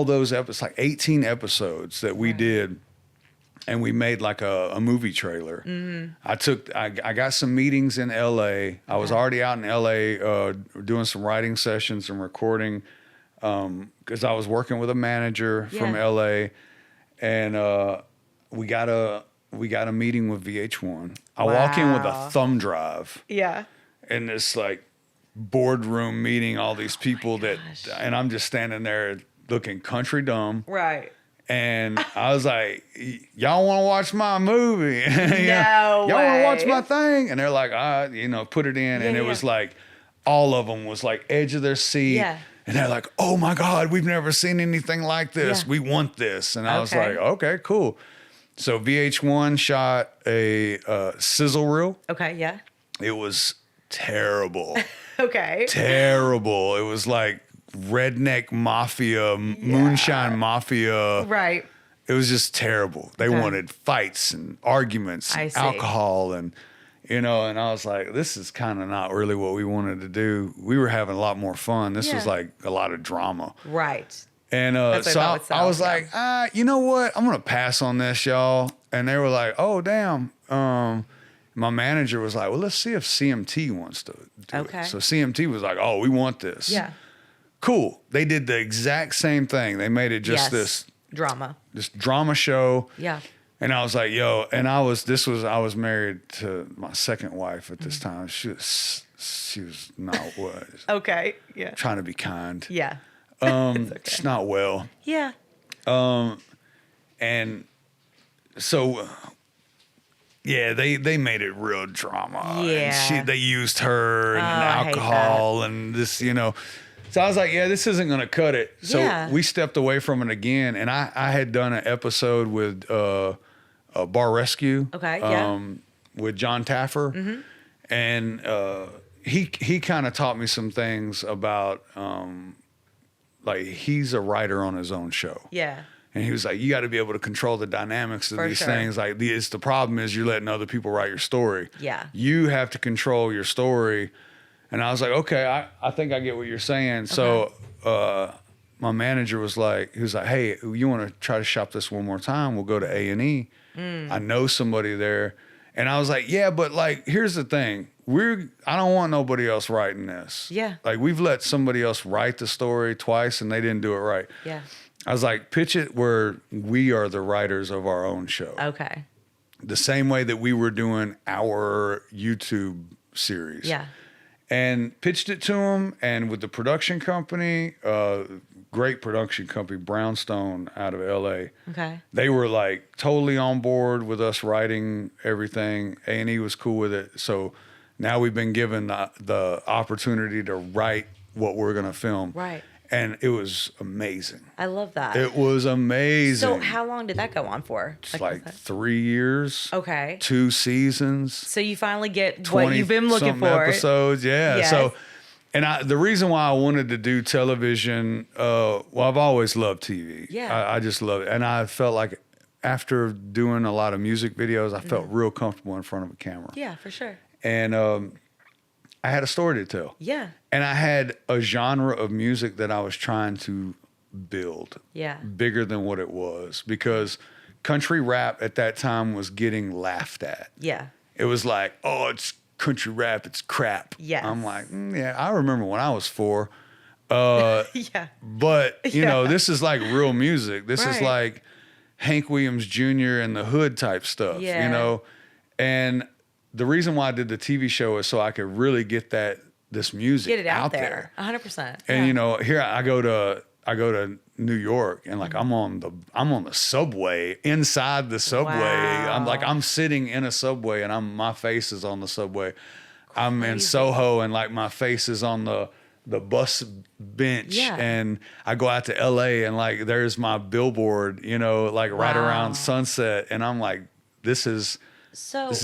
those episodes, like 18 episodes that we did, and we made like a movie trailer. I got some meetings in LA. I was already out in LA doing some writing sessions and recording because I was working with a manager from LA, and we got a meeting with VH1. I walk in with a thumb drive. Yeah. And this like boardroom meeting, all these people and I'm just standing there looking country dumb. Right. And I was like, y'all want to watch my movie? No Y'all want to watch way. my thing? And they're like, put it in. And it was like, all of them was like edge of their seat. Yeah. And they're like, oh my God, we've never seen anything like this. Yeah. We want this. And I was like, okay, cool. So VH1 shot a sizzle reel. Okay. Yeah. It was terrible. Okay. Terrible. It was like redneck mafia, moonshine mafia. Right. It was just terrible. They wanted fights and arguments and alcohol, and you know, and I was like, this is kind of not really what we wanted to do. We were having a lot more fun. This was like a lot of drama. Right. And That's so what I was yeah. like, you know what? I'm going to pass on this, y'all. And they were like, oh, damn. My manager was like, well, let's see if CMT wants to do it. So CMT was like, oh, we want this. Yeah. Cool. They did the exact same thing. They made it just this drama show. Yeah. And I was like, yo, and I was married to my second wife at this time. She was not what. Okay. Yeah. Trying to be kind. Yeah. She's not well. Yeah. And so, yeah, they made it real drama. Yeah. And they used her and alcohol and this, you know. So I was like, yeah, this isn't going to cut it. So we stepped away from it again. And I had done an episode with Bar Rescue. Okay, with John Taffer. Mm-hmm. And he kind of taught me some things about, like, he's a writer on his own show. Yeah. And he was like, you got to be able to control the dynamics of these things. Like, the problem is you're letting other people write your story. Yeah. You have to control your story. And I was like, okay, I think I get what you're saying. So my manager was like, hey, you want to try to shop this one more time? We'll go to A&E. I know somebody there. And I was like, yeah, but like, here's the thing. I don't want nobody else writing this. Yeah. Like, we've let somebody else write the story twice and they didn't do it right. Yeah. I was like, pitch it where we are the writers of our own show. Okay. The same way that we were doing our YouTube series. Yeah. And pitched it to him, and with the production company, great production company, Brownstone out of LA. Okay. They were like totally on board with us writing everything. A&E was cool with it. So now we've been given the opportunity to write what we're going to film. Right. And it was amazing. I love that. It was amazing. So how long did that go on for? It's like 3 years. Okay. 2 seasons. So you finally get what you've been looking for. Episodes, yeah. Yes. So, and the reason why I wanted to do television, well, I've always loved TV. Yeah. I just love it. And I felt like after doing a lot of music videos, I felt real comfortable in front of a camera. Yeah, for sure. And I had a story to tell. Yeah. And I had a genre of music that I was trying to build. Yeah. Bigger than what it was, because country rap at that time was getting laughed at. Yeah. It was like, oh, it's country rap, it's crap. Yes. I'm like, yeah, I remember when I was 4. Yeah. But, you know, this is like real music. This is Right. like Hank Williams Jr. and the Hood type stuff, Yeah. you know? And the reason why I did the TV show is so I could really get this music Get it out there. 100%. And you know, here I go to New York, and like I'm on the subway, inside the subway. Wow. I'm sitting in a subway, and my face is on the subway. I'm in Soho, and like my face is on the bus bench. Yeah. And I go out to LA, and like there's my billboard, you know, like right around sunset, and I'm like, this is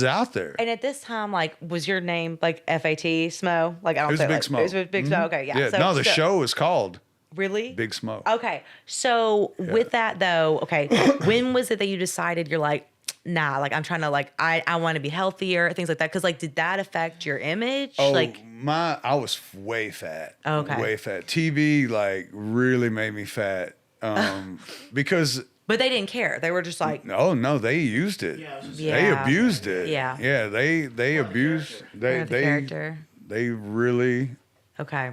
out there. And at this time, like, was your name like FAT Smo? Like, I don't It was say Big like, Smo. It was Big Smo. Okay, yeah. Yeah. The show is called Really? Big Smoke. Okay. So with that though, okay, when was it that you decided you're like, nah, like I'm trying to like I want to be healthier, things like that? Because like, did that affect your image? Oh, like, I was way fat. Okay. Way fat. TV like really made me fat. Because. But they didn't care. They were just like, No, they used it. They abused it. Yeah. Yeah, they abused. the character. They really Okay.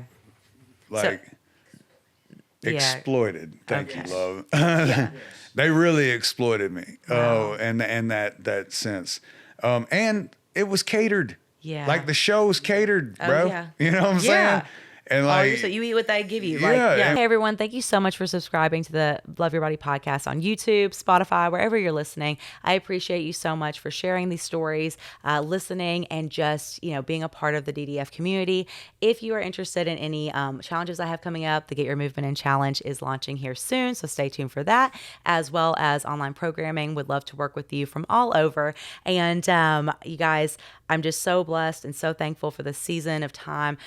like exploited. Thank Okay. you, love. Yeah. They really exploited me. Wow. Oh, and that sense. And it was catered. Yeah. Like the show was catered, Oh, bro. yeah. You know what I'm Yeah. saying? And like, So you eat what they give you. Yeah, Like, yeah. and- Hey everyone, thank you so much for subscribing to the Love Your Body podcast on YouTube, Spotify, wherever you're listening. I appreciate you so much for sharing these stories, listening, and just being a part of the DDF community. If you are interested in any challenges I have coming up, the Get Your Movement In Challenge is launching here soon, so stay tuned for that, as well as online programming. Would love to work with you from all over. And you guys, I'm just so blessed and so thankful for this season of time.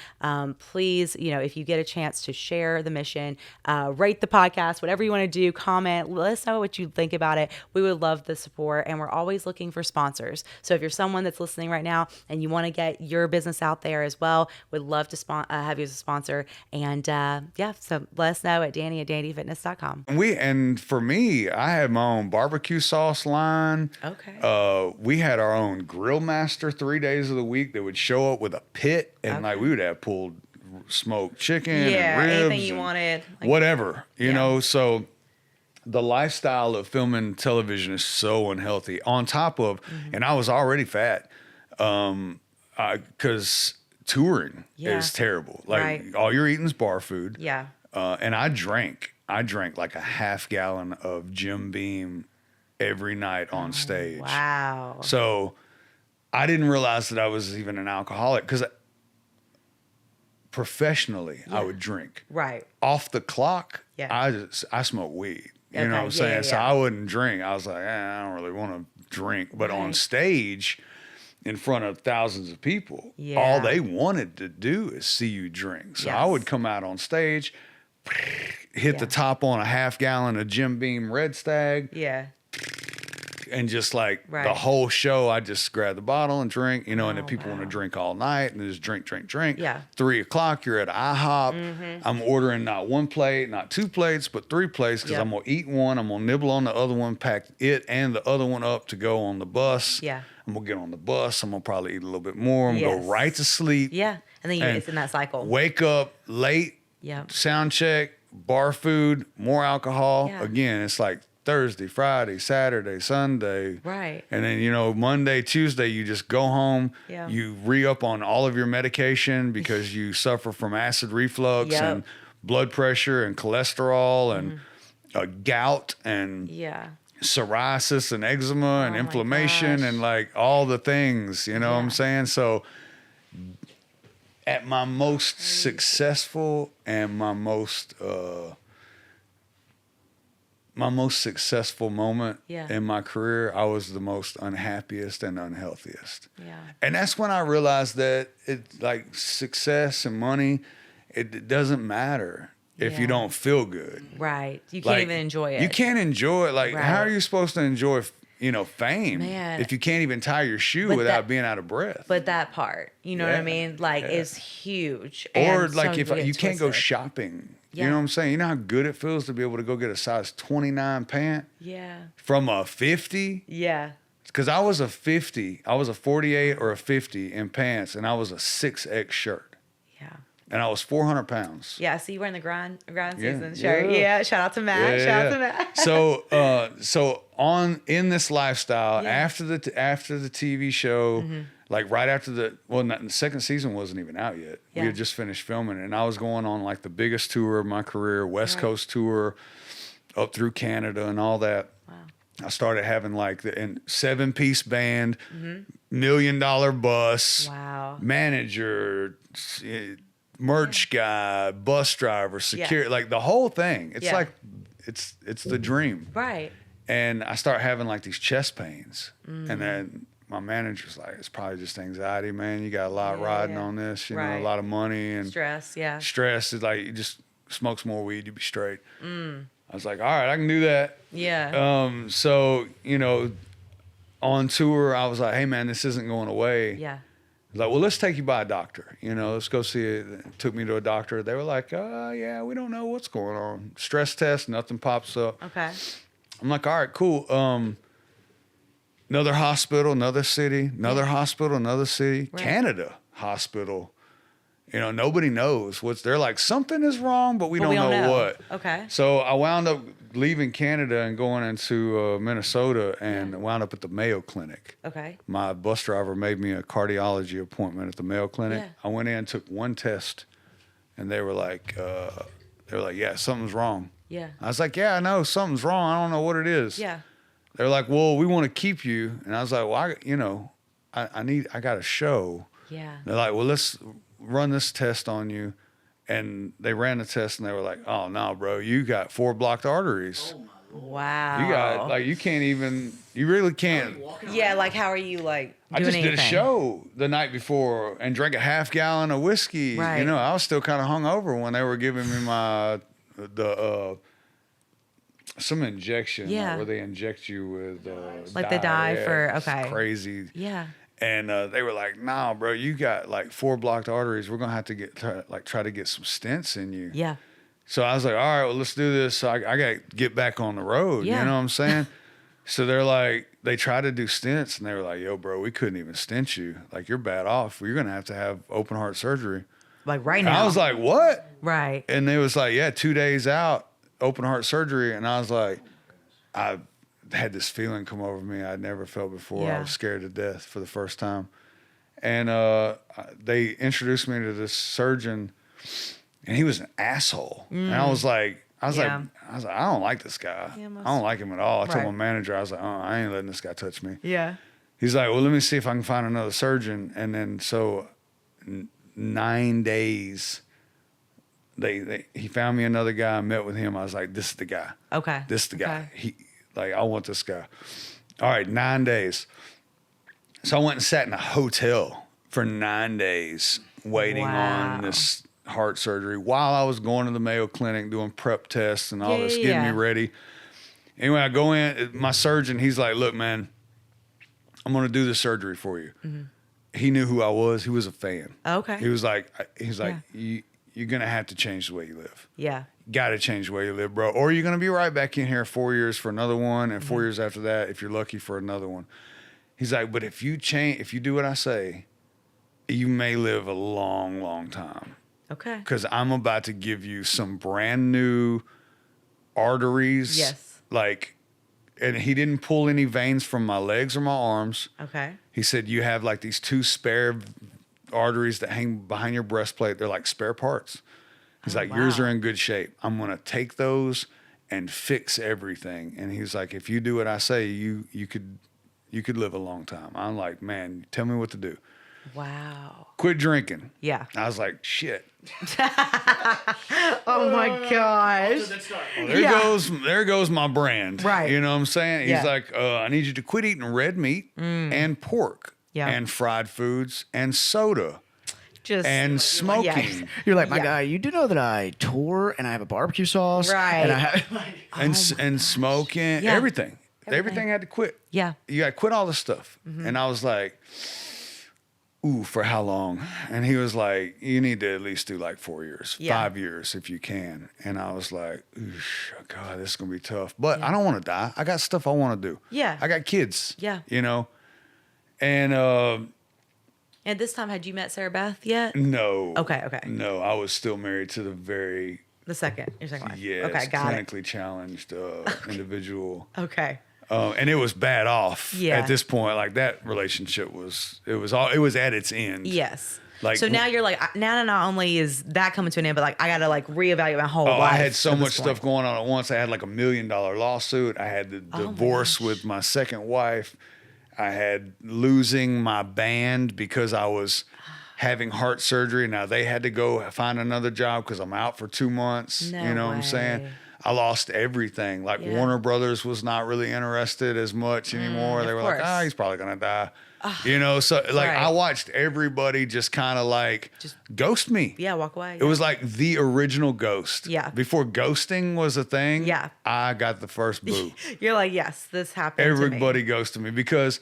Please please, if you get a chance to share the mission, rate the podcast, whatever you want to do, comment, let us know what you think about it. We would love the support, and we're always looking for sponsors. So if you're someone that's listening right now and you want to get your business out there as well, we'd love to have you as a sponsor. And so let us know at Dani@DanityFitness.com. And for me, I had my own barbecue sauce line. Okay. We had our own grill master 3 days of the week that would show up with a pit, and like we would have pulled smoked chicken and ribs, anything you wanted, whatever, you know. So the lifestyle of filming television is so unhealthy. On top of, and I was already fat, because touring is terrible. Like all you're eating is bar food. Yeah. And I drank like a half gallon of Jim Beam every night on stage. Wow. So I didn't realize that I was even an alcoholic, because professionally I would drink. Right. Off the clock, Yeah. I smoke weed. You know what I'm saying? So I wouldn't drink. I was like, I don't really want to drink. But on stage, in front of thousands of people, all they wanted to do is see you drink. So I would come out on stage, hit the top on a half gallon of Jim Beam Red Stag. Yeah. And just like the whole show, I just grab the bottle and drink, and then people want to drink all night and just drink. Yeah. 3 o'clock, you're at IHOP. I'm ordering not 1 plate, not 2 plates, but 3 plates, because I'm going to eat one. I'm going to nibble on the other one, pack it and the other one up to go on the bus. Yeah. I'm going to get on the bus. I'm going to probably eat a little bit more. I'm going to go right to sleep. Yeah. And then it's in that cycle. Wake up late. Yeah. Sound check, bar food, more alcohol. Yeah. Again, it's like Thursday, Friday, Saturday, Sunday. Right. And then, Monday, Tuesday, you just go home. Yeah. You re-up on all of your medication because you suffer from acid reflux and blood pressure and cholesterol and gout and psoriasis and eczema and inflammation and like all the things, you know what I'm saying? So at my most successful and my most successful moment in my career, I was the most unhappiest and unhealthiest. Yeah. And that's when I realized that success and money, it doesn't matter if you don't feel good. Right. You can't even enjoy it. You can't enjoy it. How are you supposed to enjoy, fame if you can't even tie your shoe without being out of breath? But that part, you know what I mean? is huge. Or and if you can't go twisted. shopping. You know what I'm saying? You know how good it feels to be able to go get a size 29 pant? Yeah. From a 50? Yeah. Because I was a 50. I was a 48 or a 50 in pants, and I was a 6X shirt. Yeah. And I was 400 pounds. Yeah, so you were in the grind season shirt. Yeah. Shout out to Matt. Shout out to Matt. So in this lifestyle, after the TV show, like right after the second season wasn't even out yet. Yeah. We had just finished filming, and I was going on like the biggest tour of my career, West Coast tour, up through Canada and all that. Wow. I started having like the 7-piece band, $1 million bus, manager, merch guy, bus driver, security, like the whole thing. It's like it's the dream. Right. And I start having like these chest pains, and then my manager's like, "It's probably just anxiety, man. You got a lot riding on this, you know, a lot of money and stress. Yeah, stress is like, you just smoke some more weed, you'll be straight." I was like, "All right, I can do that." Yeah. So on tour, I was like, "Hey, man, this isn't going away." Yeah. Like, well, let's take you by a doctor. Let's go see it. Took me to a doctor. They were like, yeah, we don't know what's going on. Stress test, nothing pops up. Okay. I'm like, all right, cool. Another hospital, another city, another hospital, another city, Canada hospital. Nobody knows they're like, something is wrong, but we don't know what. Okay. So I wound up leaving Canada and going into Minnesota and wound up at the Mayo Clinic. Okay. My bus driver made me a cardiology appointment at the Mayo Clinic. Yeah. I went in, took one test, and they were like, yeah, something's wrong. Yeah. I was like, yeah, I know something's wrong. I don't know what it is. Yeah. They're like, well, we want to keep you. And I was like, well, I got a show. Yeah. They're like, well, let's run this test on you. And they ran the test and they were like, oh, no, bro, you got 4 blocked arteries. Wow. You got like you can't even. You really can't. Yeah, like how are you like I doing just did a anything? show the night before and drank a half gallon of whiskey. Right. You know, I was still kind of hungover when they were giving me some injection, like, Yeah. where they inject you with Like the dye yeah, for- it's okay. crazy. Yeah. And they were like, "Nah, bro, you got like 4 blocked arteries. We're gonna have to try to get some stents in you." Yeah. So I was like, "All right, well, let's do this." So I got to get back on the road. Yeah. You know what I'm saying? So they're like, they tried to do stents, and they were like, "Yo, bro, we couldn't even stent you. Like, you're bad off. You're gonna have to have open heart surgery." Like right And now. I was like, "What?" right. And they was like, "Yeah, 2 days out, open heart surgery." And I was like, I had this feeling come over me I'd never felt before. Yeah. I was scared to death for the first time. And they introduced me to this surgeon, and he was an asshole. And I was like, I don't like this guy. Yeah, I don't like him at all. I told Right. my manager, I was like, I ain't letting this guy touch me. Yeah. He's like, well, let me see if I can find another surgeon. And then 9 days, he found me another guy. I met with him. I was like, this is the guy. Okay. This is the guy. Okay. I want this guy. All right, 9 days. So I went and sat in a hotel for 9 days waiting Wow. on this heart surgery while I was going to the Mayo Clinic doing prep tests and all this, getting me ready. Anyway, I go in, my surgeon, he's like, look, man, I'm going to do the surgery for you. Mm-hmm. He knew who I was. He was a fan. Okay. He was like, you're going to have to change the way you live. Yeah. Got to change the way you live, bro. Or you're going to be right back in here 4 years for another one, and 4 years after that, if you're lucky, for another one. He's like, but if you do what I say, you may live a long, long time. Okay. Because I'm about to give you some brand new arteries. Yes. And he didn't pull any veins from my legs or my arms. Okay. He said, you have like these 2 spare arteries that hang behind your breastplate. They're like spare parts. He's like, yours are in good shape. I'm going to take those and fix everything. And he's like, if you do what I say, you could live a long time. I'm like, man, tell me what to do. Wow. Quit drinking. Yeah. I was like, shit. Oh my gosh. Well, there goes my brand. Right. You know what I'm saying? Yeah. He's like, I need you to quit eating red meat and pork and fried foods and soda Just and smoking. Yeah. You're like, my guy, you do know that I tour and I have a barbecue sauce. Right. And I have And smoking, Yeah. everything. Everything had to quit. Yeah. You got to quit all this stuff. And I was like, ooh, for how long? And he was like, you need to at least do like 4 years, 5 years if you can. And I was like, oosh, God, this is going to be tough. But I don't want to die. I got stuff I want to do. Yeah. I got kids. Yeah. You know? And And this time, had you met Sarah Beth yet? no. Okay. No, I was still married to your second wife. Yes. Okay, got it. clinically challenged individual. Okay. And it was bad off Yeah. at this point. Like that relationship was at its end. Yes. Like, so now you're like, now not only is that coming to an end, but like I got to like reevaluate my whole life. I had so at this much point. stuff going on at once. I had like $1 million lawsuit. I had the my divorce gosh. with my second wife. I had losing my band because I was having heart surgery. Now they had to go find another job because I'm out for 2 months. No you know what I'm saying? way. I lost everything. Like Yeah. Warner Brothers was not really interested as much anymore. They of were like, course. he's probably going to die. You know, so like Right. I watched everybody just kind of like ghost me. Yeah, walk away. It was like the original ghost. Yeah. Before ghosting was a thing. Yeah. I got the first boo. You're like, yes, this happened. Everybody To me. ghosted me because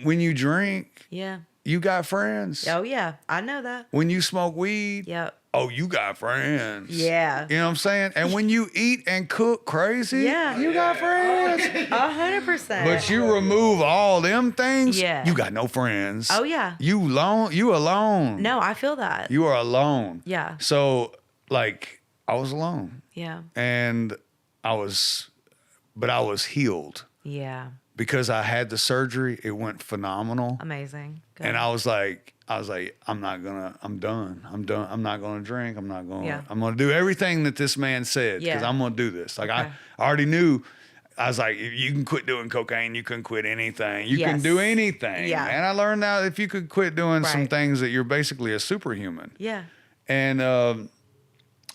when you drink, Yeah. you got friends. Oh yeah, I know that. When you smoke weed, Yep. oh, you got friends. Yeah. You know what I'm saying? And when you eat and cook crazy, Yeah. you got friends. 100%. But you remove all them things, Yeah. you got no friends. Oh yeah. You alone. No, I feel that. You are alone. Yeah. So like I was alone. Yeah. And I was healed Yeah. because I had the surgery. It went phenomenal. Amazing. Good. And I was like, I'm done. I'm not going to drink. I'm going to do everything that this man said because Yeah. I'm going to do this. Like Okay. I already knew. I was like, if you can quit doing cocaine, you can quit anything. You can Yes. do anything. Yeah. And I learned now if you could quit doing some Right. things that you're basically a superhuman. Yeah. And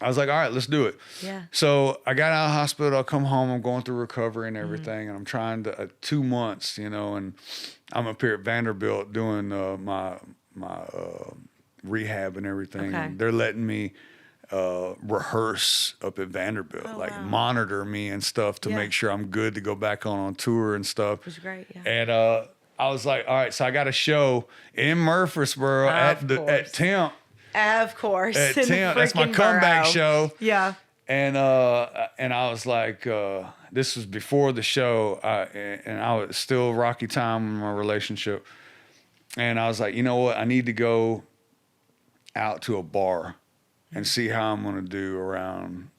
I was like, all right, let's do it. Yeah. So I got out of the hospital. I come home. I'm going through recovery and everything. And I'm trying to, 2 months, you know, and I'm up here at Vanderbilt doing my rehab and everything. Okay. And they're letting me rehearse up at Vanderbilt, monitor me and stuff to make sure I'm good to go back on tour and stuff. Which is great, yeah. And I was like, all right, so I got a show in Murfreesboro at Temp. Of course. At in Temp. That's my freaking comeback borough. show. Yeah. And I was like, this was before the show, and I was still rocky time in my relationship. And I was like, you know what? I need to go out to a bar and see how I'm gonna do around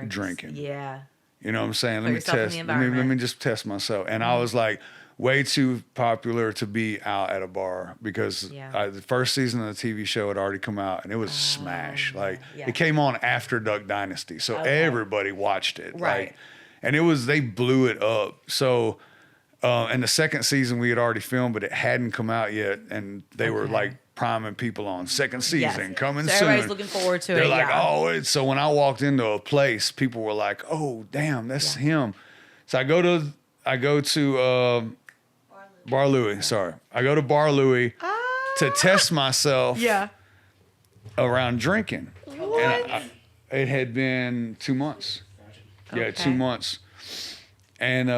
drinking. Yeah. You know what I'm saying? Put yourself in the Let me environment. just test myself. And I was like, way too popular to be out at a bar because the first season of the TV show had already come out and it was smash. Like it came on after Duck Dynasty, so everybody watched it. Right. Like, and they blew it up. So, and the second season we had already filmed, but it hadn't come out yet, and they were like priming people on second season coming so soon. everybody's looking forward to They're it. like, oh, so when I walked into a place, people were like, oh, damn, that's him. So I go to Bar Louie. Sorry, I go to Bar Louie to test myself. Around drinking. What? And it had been 2 months. Yeah, 2 months. And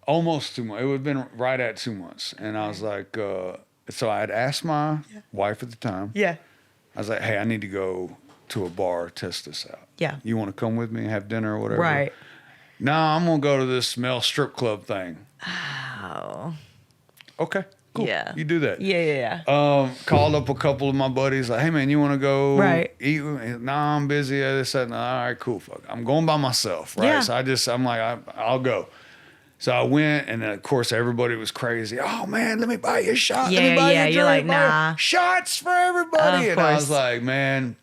almost 2 months. It would have been right at 2 months. And I was like, so I had asked my wife at the time. Yeah. I was like, hey, I need to go to a bar, test this out. Yeah. You want to come with me and have dinner or whatever? Right. No, I'm going to go to this male strip club thing. Oh. Okay, cool. Yeah. You do that. Yeah. Called up a couple of my buddies, like, hey, man, you want to go eat with me? No, I'm busy. I just said, no, all right, cool, fuck. I'm going by myself, right? Yeah. So I'm like, I'll go. So I went, and then, of course, everybody was crazy. Oh, man, let me buy you a shot. Let me buy you a drink. You're like, nah. Shots for everybody. Of And I course. was like, man,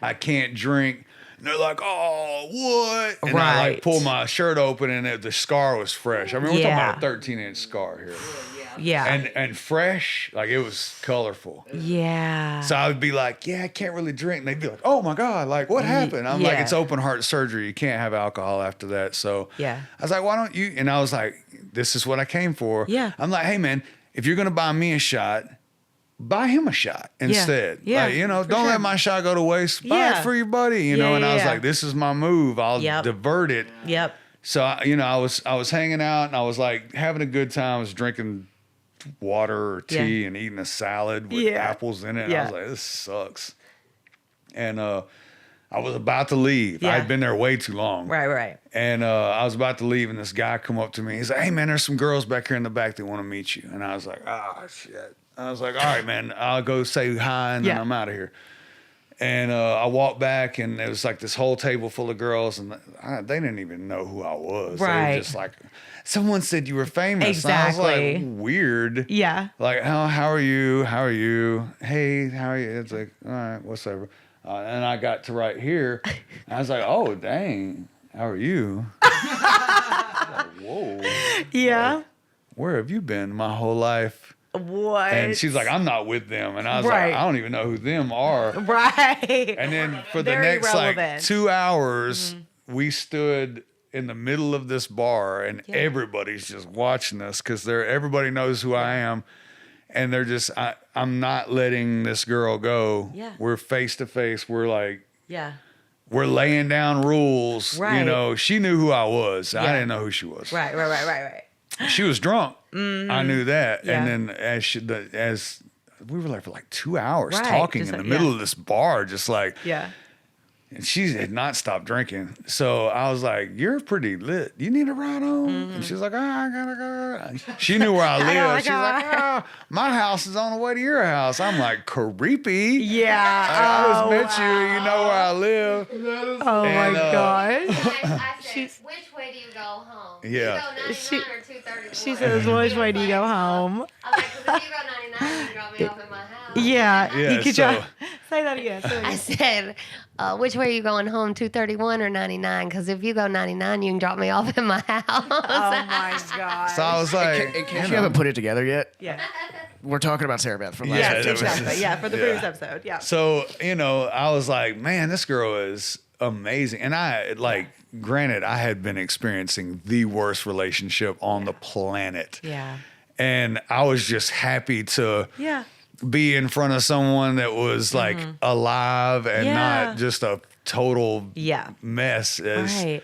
I can't drink. And they're like, oh, what? And I like pulled my shirt open, and the scar was fresh. I mean, we're talking about a 13-inch scar here. Yeah. And fresh, like it was colorful. Yeah. So I would be like, yeah, I can't really drink. And they'd be like, oh my God, like what happened? I'm like, it's open heart surgery. You can't have alcohol after that. So I was like, why don't you? And I was like, this is what I came for. Yeah. I'm like, hey man, if you're going to buy me a shot, buy him a shot instead. Yeah. Like, you know, don't let my shot go to waste. Buy it for your buddy, you know? And I was like, this is my move. I'll divert it. Yep. So, I was hanging out and I was like having a good time. I was drinking water or tea and eating a salad with apples in it. And I was like, this sucks. And I was about to leave. I'd been there way too long. Right. And I was about to leave, and this guy come up to me. He's like, hey, man, there's some girls back here in the back that want to meet you. And I was like, oh, shit. I was like, all right, man, I'll go say hi, and then I'm out of here. And I walked back, and there was like this whole table full of girls, and they didn't even know who I was. They were just like, someone said you were famous. Exactly. And I was like, weird. Yeah. Like, how are you? How are you? Hey, how are you? It's like, all right, whatever. And I got to right here. I was like, oh, dang. How are you? Like, whoa. Yeah. Like, where have you been my whole life? What? And she's like, I'm not with them. And I was like, I don't even know who them are. Right. And then for the Very next relevant. like 2 hours, we stood in the middle of this bar, and everybody's just watching us because everybody knows who I am. And they're just, I'm not letting this girl go. Yeah. We're face to face. We're like, we're laying down rules. Right. You know, she knew who I was. I didn't know who she was. Right. She was drunk. Mm-hmm. I knew that. Yeah. And then as we were like for like 2 hours Right. talking Just in the like- middle of this bar, just like, Yeah. and she had not stopped drinking. So I was like, you're pretty lit. You need a ride home? Mm-hmm. And she's like, I gotta go. She knew where I lived. She's like, my house is on the way to your house. I'm like, creepy. Yeah. I just met you. You know where I live. Oh And, my gosh. I said, which way do you go home? Yeah. Do you go 99 or 231? She says, which way do you go home? I was like, 'cause if you go 99, you can drop me off at my house. Yeah. Yeah, You could so- say that again. I said, which way are you going home, 231 or 99? Because if you go 99, you can drop me off at my house. Oh my gosh. So I was like, In case you haven't put it together yet, Yeah. we're talking about Sarah Beth from last Yeah, episode. that was- Exactly. Yeah. For the previous episode. Yeah. so, I was like, man, this girl is amazing. And I granted, I had been experiencing the worst relationship on the planet. Yeah. And I was just happy to be in front of someone that was like alive and not just a total mess. Right.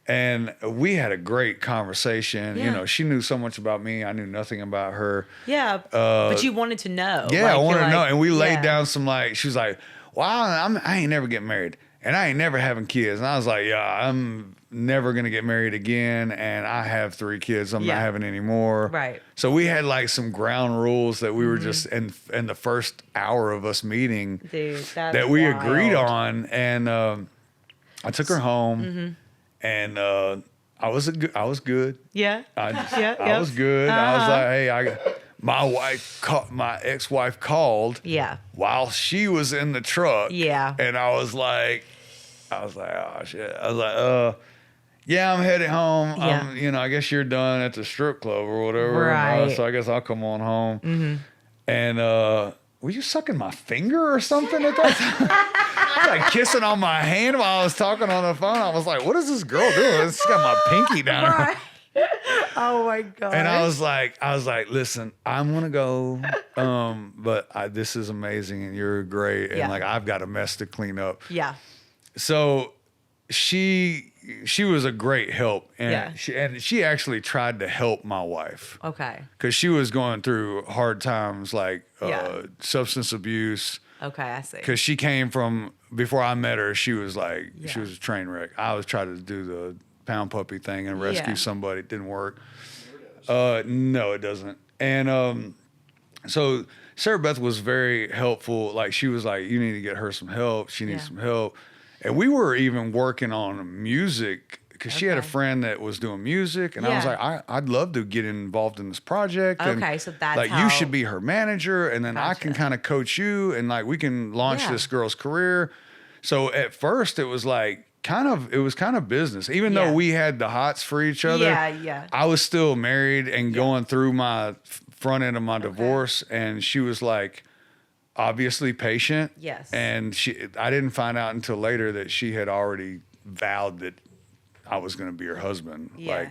And we had a great conversation. Yeah. You know, she knew so much about me. I knew nothing about her. Yeah. But you wanted to know. Yeah, I wanted to know. And we laid yeah. down some she was like, wow, I ain't never getting married. And I ain't never having kids. And I was like, yeah, I'm never going to get married again. And I have 3 kids. I'm not having any more. Right. So we had like some ground rules that we were just in the first hour of us meeting. Dude, that we agreed on. And I took her home and I was good. Yeah. I was good. I was like, hey, my ex-wife called while she was in the truck. Yeah. And I was like, oh shit. I was like, yeah, I'm headed home. Yeah. I guess you're done at the strip club or whatever. Right. So I guess I'll come on home. And were you sucking my finger or something at that time? Like kissing on my hand while I was talking on the phone. I was like, what is this girl doing? She's got my pinky down her. Right. Oh my God. And I was like, listen, I'm gonna go, but this is amazing and you're great, and like I've got a mess to clean up. Yeah. So she was a great help, and she actually tried to help my wife. Okay. Because she was going through hard times like substance abuse. Okay, I see. Because she came from, before I met her, she was like, she was a train wreck. I was trying to do the pound puppy thing and rescue somebody. It didn't work. No, it doesn't. And so Sarah Beth was very helpful. Like she was like, you need to get her some help. She needs some help. And we were even working on music because she had a friend that was doing music. And I was like, I'd love to get involved in this project. Okay, and so that's like how... you should be her manager. And then I can kind of coach you and like we can launch this girl's career. So at first it was like, it was kind of business, even though we had the hots for each other. I was still married and going through my front end of my divorce, and she was like obviously patient. Yes. And I didn't find out until later that she had already vowed that I was going to be her husband. Like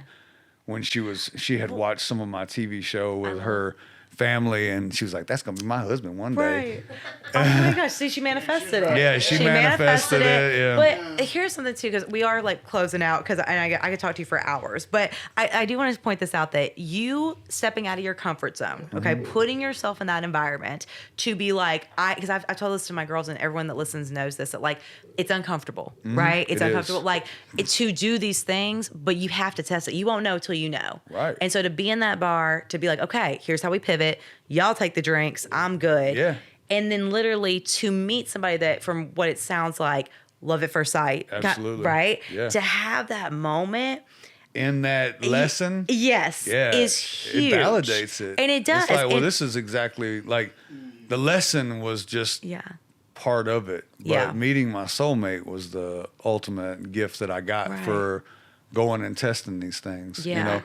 when she had watched some of my TV show with her family, and she was like, that's gonna be my husband one day. Right. Oh my gosh, see, she manifested it. Yeah, she manifested it. Yeah. But here's something too, because we are like closing out, because I could talk to you for hours, but I do want to point this out, that you stepping out of your comfort zone, okay, putting yourself in that environment to be like, because I've told this to my girls, and everyone that listens knows this, that like it's uncomfortable, right? It's uncomfortable. Like to do these things, but you have to test it. You won't know till you know. Right. And so to be in that bar, to be like, okay, here's how we pivot. Y'all take the drinks. I'm good. Yeah. And then literally to meet somebody that, from what it sounds like, love at first sight. Absolutely. Right? Yeah. To have that moment. In that lesson. Yes. Is huge. It validates it. And it does. It's like, well, this is exactly like the lesson was just part of it. But meeting my soulmate was the ultimate gift that I got for going and testing these things. Yeah. You know?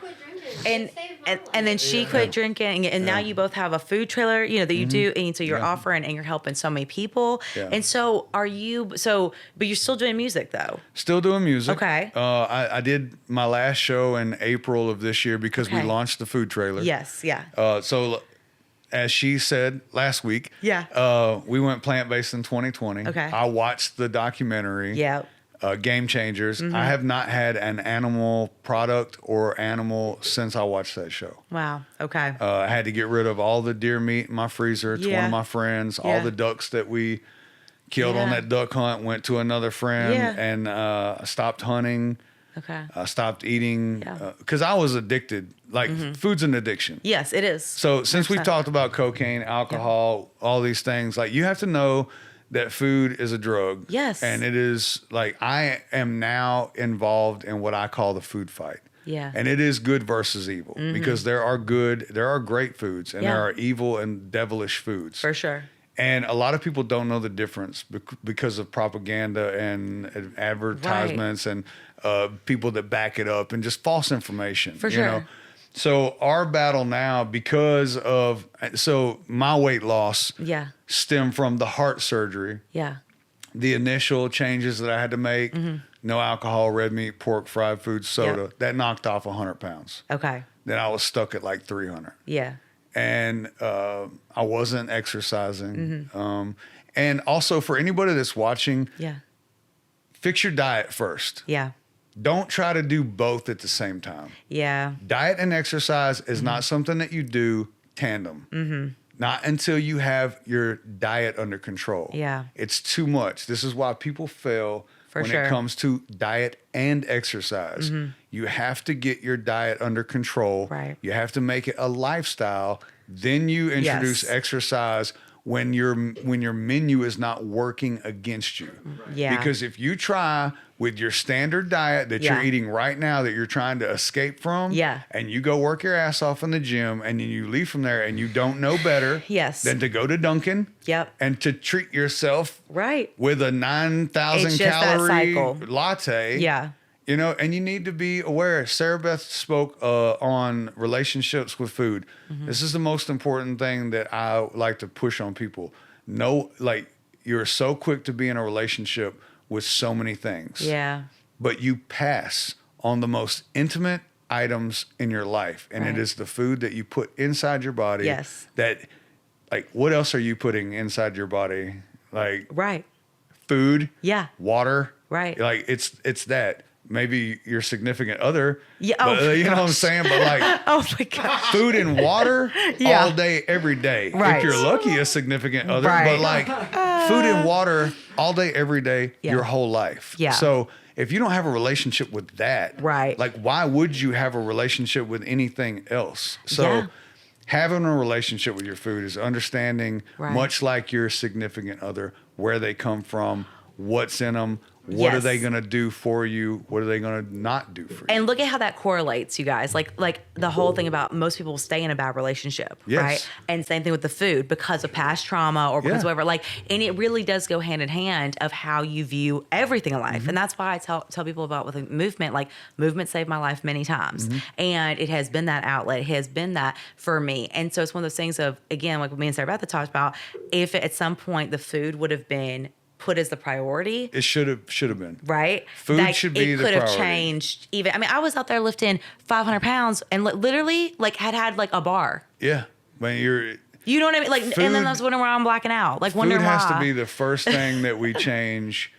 And then she quit drinking, and now you both have a food trailer, that you do, and so you're offering and you're helping so many people. Yeah. And so but you're still doing music though. Still doing music. Okay. I did my last show in April of this year because we launched the food trailer. Yes. Yeah. So as she said last week, we went plant-based in 2020. Okay. I watched the documentary. Yeah. Game Changers. I have not had an animal product or animal since I watched that show. Wow. Okay. I had to get rid of all the deer meat in my freezer. It's one of my friends. All the ducks that we killed on that duck hunt went to another friend. And I stopped hunting. Okay. I stopped eating because I was addicted. Like food's an addiction. Yes, it is. So since we've talked about cocaine, alcohol, all these things, like you have to know that food is a drug. Yes. And it is like, I am now involved in what I call the food fight. Yeah. And it is good versus evil because there are great foods and there are evil and devilish foods. For sure. And a lot of people don't know the difference because of propaganda and advertisements and people that back it up and just false information. For sure. You know? So our battle now, because of my weight loss stemmed from the heart surgery the initial changes that I had to make, no alcohol, red meat, pork, fried food, soda, Yep. that knocked off 100 pounds. Okay. Then I was stuck at like 300. Yeah. And I wasn't exercising. And also for anybody that's watching, Yeah. fix your diet first. Yeah. Don't try to do both at the same time. Yeah. Diet and exercise is not something that you do tandem. Not until you have your diet under control. Yeah. It's too much. This is why people fail For when sure. it comes to diet and exercise. You have to get your diet under control. Right. You have to make it a lifestyle. Then you introduce Yes. exercise when your menu is not working against you. Yeah. Because if you try with your standard diet that Yeah. you're eating right now that you're trying to escape from, Yeah. and you go work your ass off in the gym and then you leave from there and you don't know better Yes. than to go to Dunkin' Yep. and to treat yourself Right. with a 9,000 It's just that calorie cycle. latte. Yeah. You know, and you need to be aware. Sarah Beth spoke on relationships with food. This is the most important thing that I like to push on people. No, like, you're so quick to be in a relationship with so many things. Yeah. But you pass on the most intimate items in your life. And Right. it is the food that you put inside your body. Yes. That, like, what else are you putting inside your body? Like, Right. food, Yeah. water. Right. Like, it's that. Maybe your significant other. Yeah, But, oh, you know what I'm gosh. saying? But like Oh my gosh. food and water Yeah. all day, every day. Right. If you're lucky, a significant other. Right. But like food and water all day, every day, Yeah. your whole life. Yeah. So if you don't have a relationship with that, Right. like why would you have a relationship with anything else? So Yeah. having a relationship with your food is understanding, Right. much like your significant other, where they come from, what's in them. What are Yes. they going to do for you? What are they going to not do for you? And look at how that correlates, you guys. Like the whole thing about most people stay in a bad relationship, Yes. right? And same thing with the food because of past trauma or because Yeah. whatever. Like, and it really does go hand in hand of how you view everything in life. And that's why I tell people about with the movement. Like, movement saved my life many times, and it has been that outlet. It has been that for me. And so it's one of those things of, again, like me and Sarah Beth talked about. If at some point the food would have been put as the priority, It should have been. right? Food Like, should be it the could have priority. changed even. I mean, I was out there lifting 500 pounds and literally like had like a bar. Yeah. When you're You know what I mean? Like, and then Food- I was wondering why I'm blacking out. Like, food wondering has why. to be the first thing that we change,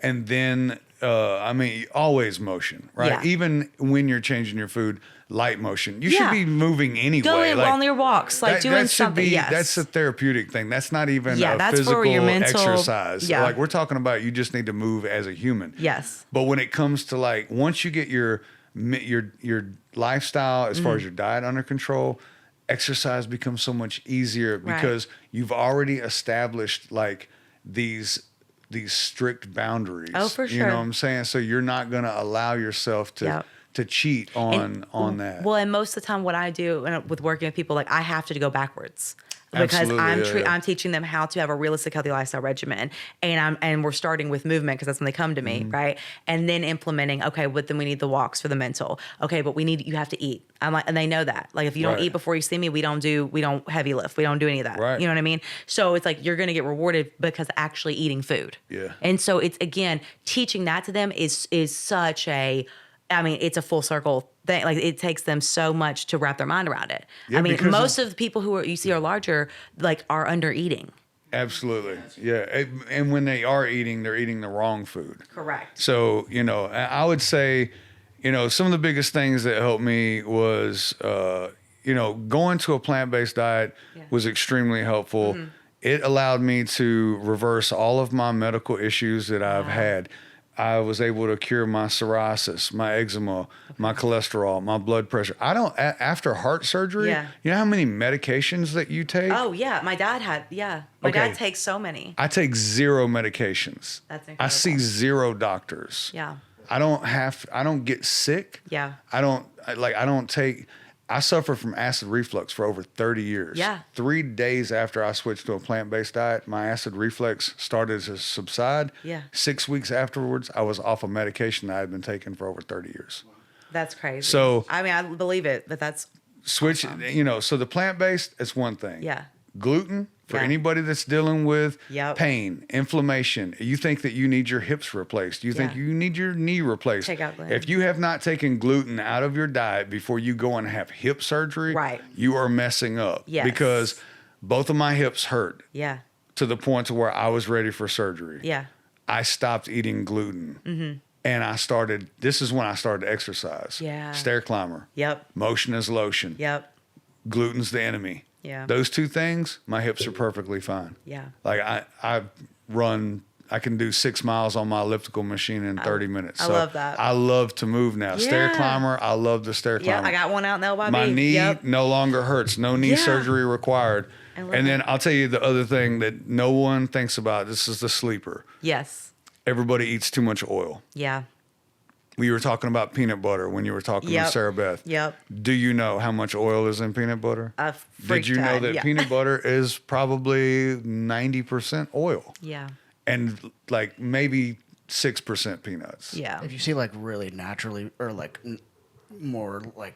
and then I mean always motion, right? Yeah. Even when you're changing your food, light motion. You Yeah. should be moving anyway. Going like, on your walks, like doing that should something. be Yes. that's a therapeutic thing. That's not even Yeah, a that's for physical your mental- exercise. yeah. Like we're talking about, you just need to move as a human. Yes. But when it comes to like once you get your lifestyle as Mm-hmm. far as your diet under control, exercise becomes so much easier Right. because you've already established like these strict boundaries. Oh, for You sure. know what I'm saying? So you're not going to allow yourself to Yep. to cheat on that. Well, and most of the time, what I do with working with people, like I have to go backwards because Absolutely, yeah. I'm teaching them how to have a realistic, healthy lifestyle regimen, and we're starting with movement because that's when they come to me, Mm-hmm. right? And then implementing, okay, but then we need the walks for the mental, okay, but you have to eat. I'm like, and they know that, like if you don't Right. eat before you see me, we don't heavy lift, we don't do any of that, Right. You know what I mean? So it's like you're gonna get rewarded because actually eating food, Yeah. And so it's again teaching that to them is such a, I mean, it's a full circle thing. Like it takes them so much to wrap their mind around it. Yeah, I mean, because most of the people who you see are larger, like are under eating. Absolutely. Yeah. And when they are eating, they're eating the wrong food. Correct. So, I would say, some of the biggest things that helped me was, going to a plant-based diet was extremely helpful. It allowed me to reverse all of my medical issues that I've had. I was able to cure my psoriasis, my eczema, my cholesterol, my blood pressure. After heart surgery, Yeah. you know how many medications that you take? Oh yeah, my dad had. Yeah, my Okay. dad takes so many. I take 0 medications. That's I incredible. see 0 doctors. Yeah. I don't get sick. Yeah. I suffer from acid reflux for over 30 years. Yeah. 3 days after I switched to a plant-based diet, my acid reflux started to subside. Yeah. 6 weeks afterwards, I was off a medication that I had been taking for over 30 years. That's crazy. So- I mean, I believe it, but that's So the plant-based, it's one thing. yeah. Gluten, For Yeah. anybody that's dealing with Yep. pain, inflammation, you think that you need your hips replaced, you think Yeah. you need your knee replaced. Take out gluten. If you have not taken gluten out of your diet before you go and have hip surgery, Right. you are messing up. Yes. Because both of my hips hurt Yeah. to the point to where I was ready for surgery. Yeah. I stopped eating gluten. And this is when I started to exercise. Yeah. Stair climber. Yep. Motion is lotion. Yep. Gluten's the enemy. Yeah. Those two things, my hips are perfectly fine. Yeah. Like I can do 6 miles on my elliptical machine in 30 minutes. I So love that. I love to move now. Stair Yeah. climber, I love the stair Yeah. climber. I got one out in LYB. My knee Yep. no longer hurts. No knee Yeah. surgery required. I love And then it. I'll tell you the other thing that no one thinks about. This is the sleeper. Yes. Everybody eats too much oil. Yeah. We were talking about peanut butter when you were talking Yep. to Sarah Beth. Yep. Do you know how much oil is in peanut butter? A Did freak you know tag, that yeah. peanut butter is probably 90% oil Yeah. and like maybe 6% peanuts? Yeah. If you see like really naturally or like more like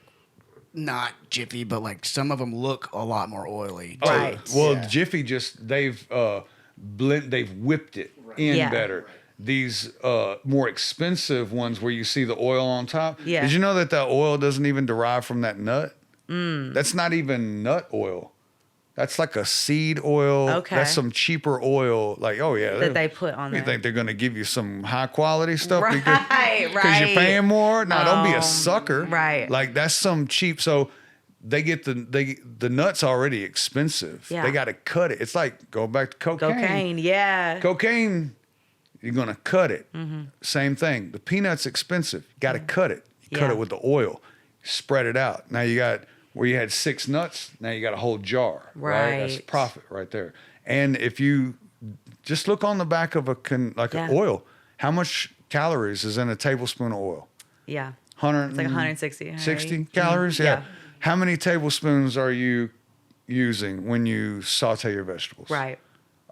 not Jiffy, but like some of them look a lot more oily. Oh, Right. well, Yeah. Jiffy they've whipped it in Yeah. better. These more expensive ones where you see the oil on top. Yeah. Did you know that oil doesn't even derive from that nut? That's not even nut oil. That's like a seed oil. Okay. That's some cheaper oil. Like, oh yeah, That they put on You there. think they're gonna give you some high quality stuff Right, because you're paying more? No, don't be a sucker. right. Like that's some cheap. So they get the nuts already expensive. Yeah. They got to cut it. It's like go back to cocaine. Cocaine. Yeah. Cocaine, you're gonna cut it. Mm-hmm. Same thing. The peanut's expensive. You got to cut it. You cut Yeah. it with the oil. Spread it out. Now you got where you had 6 nuts. Now you got a whole jar. Right. That's Right. profit right there. And if you just look on the back of an Yeah. oil, how much calories is in a tablespoon of oil? Yeah. 100. It's like 160. 60 calories? Yeah. Yeah. How many tablespoons are you using when you saute your vegetables? Right.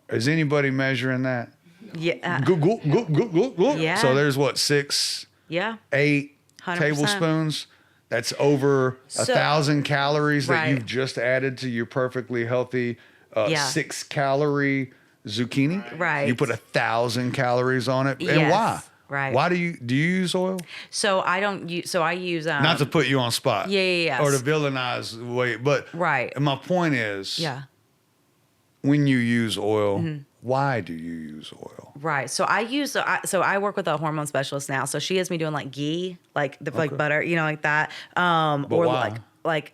Is anybody measuring that? Yeah. Go, go, go, go, go, go. Yeah. So there's what, 6, Yeah. 8 100%. tablespoons? That's over So- 1,000 calories that Right. you've just added to your perfectly healthy Yeah. 6-calorie zucchini. Right. You put 1,000 calories on it. And Yes. why? Right. Why do you use oil? So I don't use. So I use. Not to put you on spot. Yeah. Or to villainize the way, but Right. my point is, Yeah. when you use oil, why do you use oil? Right. So I use. So I work with a hormone specialist now. So she has me doing like ghee, like like butter, like that. But Or why? like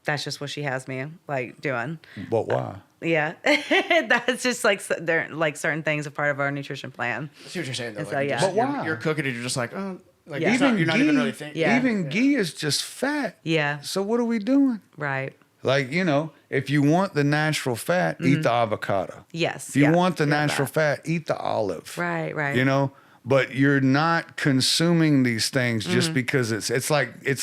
that's just what she has me like doing. But why? Yeah. That's just like they're like certain things a part of our nutrition plan. I see what you're saying though. And so, Like, yeah. just- But why? You're cooking and you're just like, oh, like Yeah. it's not- you're not even really thinking. Yeah. Even ghee is just fat. Yeah. So what are we doing? Right. Like, if you want the natural fat, eat the avocado. Yes. If you yeah, want the yeah, natural that. fat, eat the olive. Right. Right. But you're not consuming these things just Mm-hmm. because it's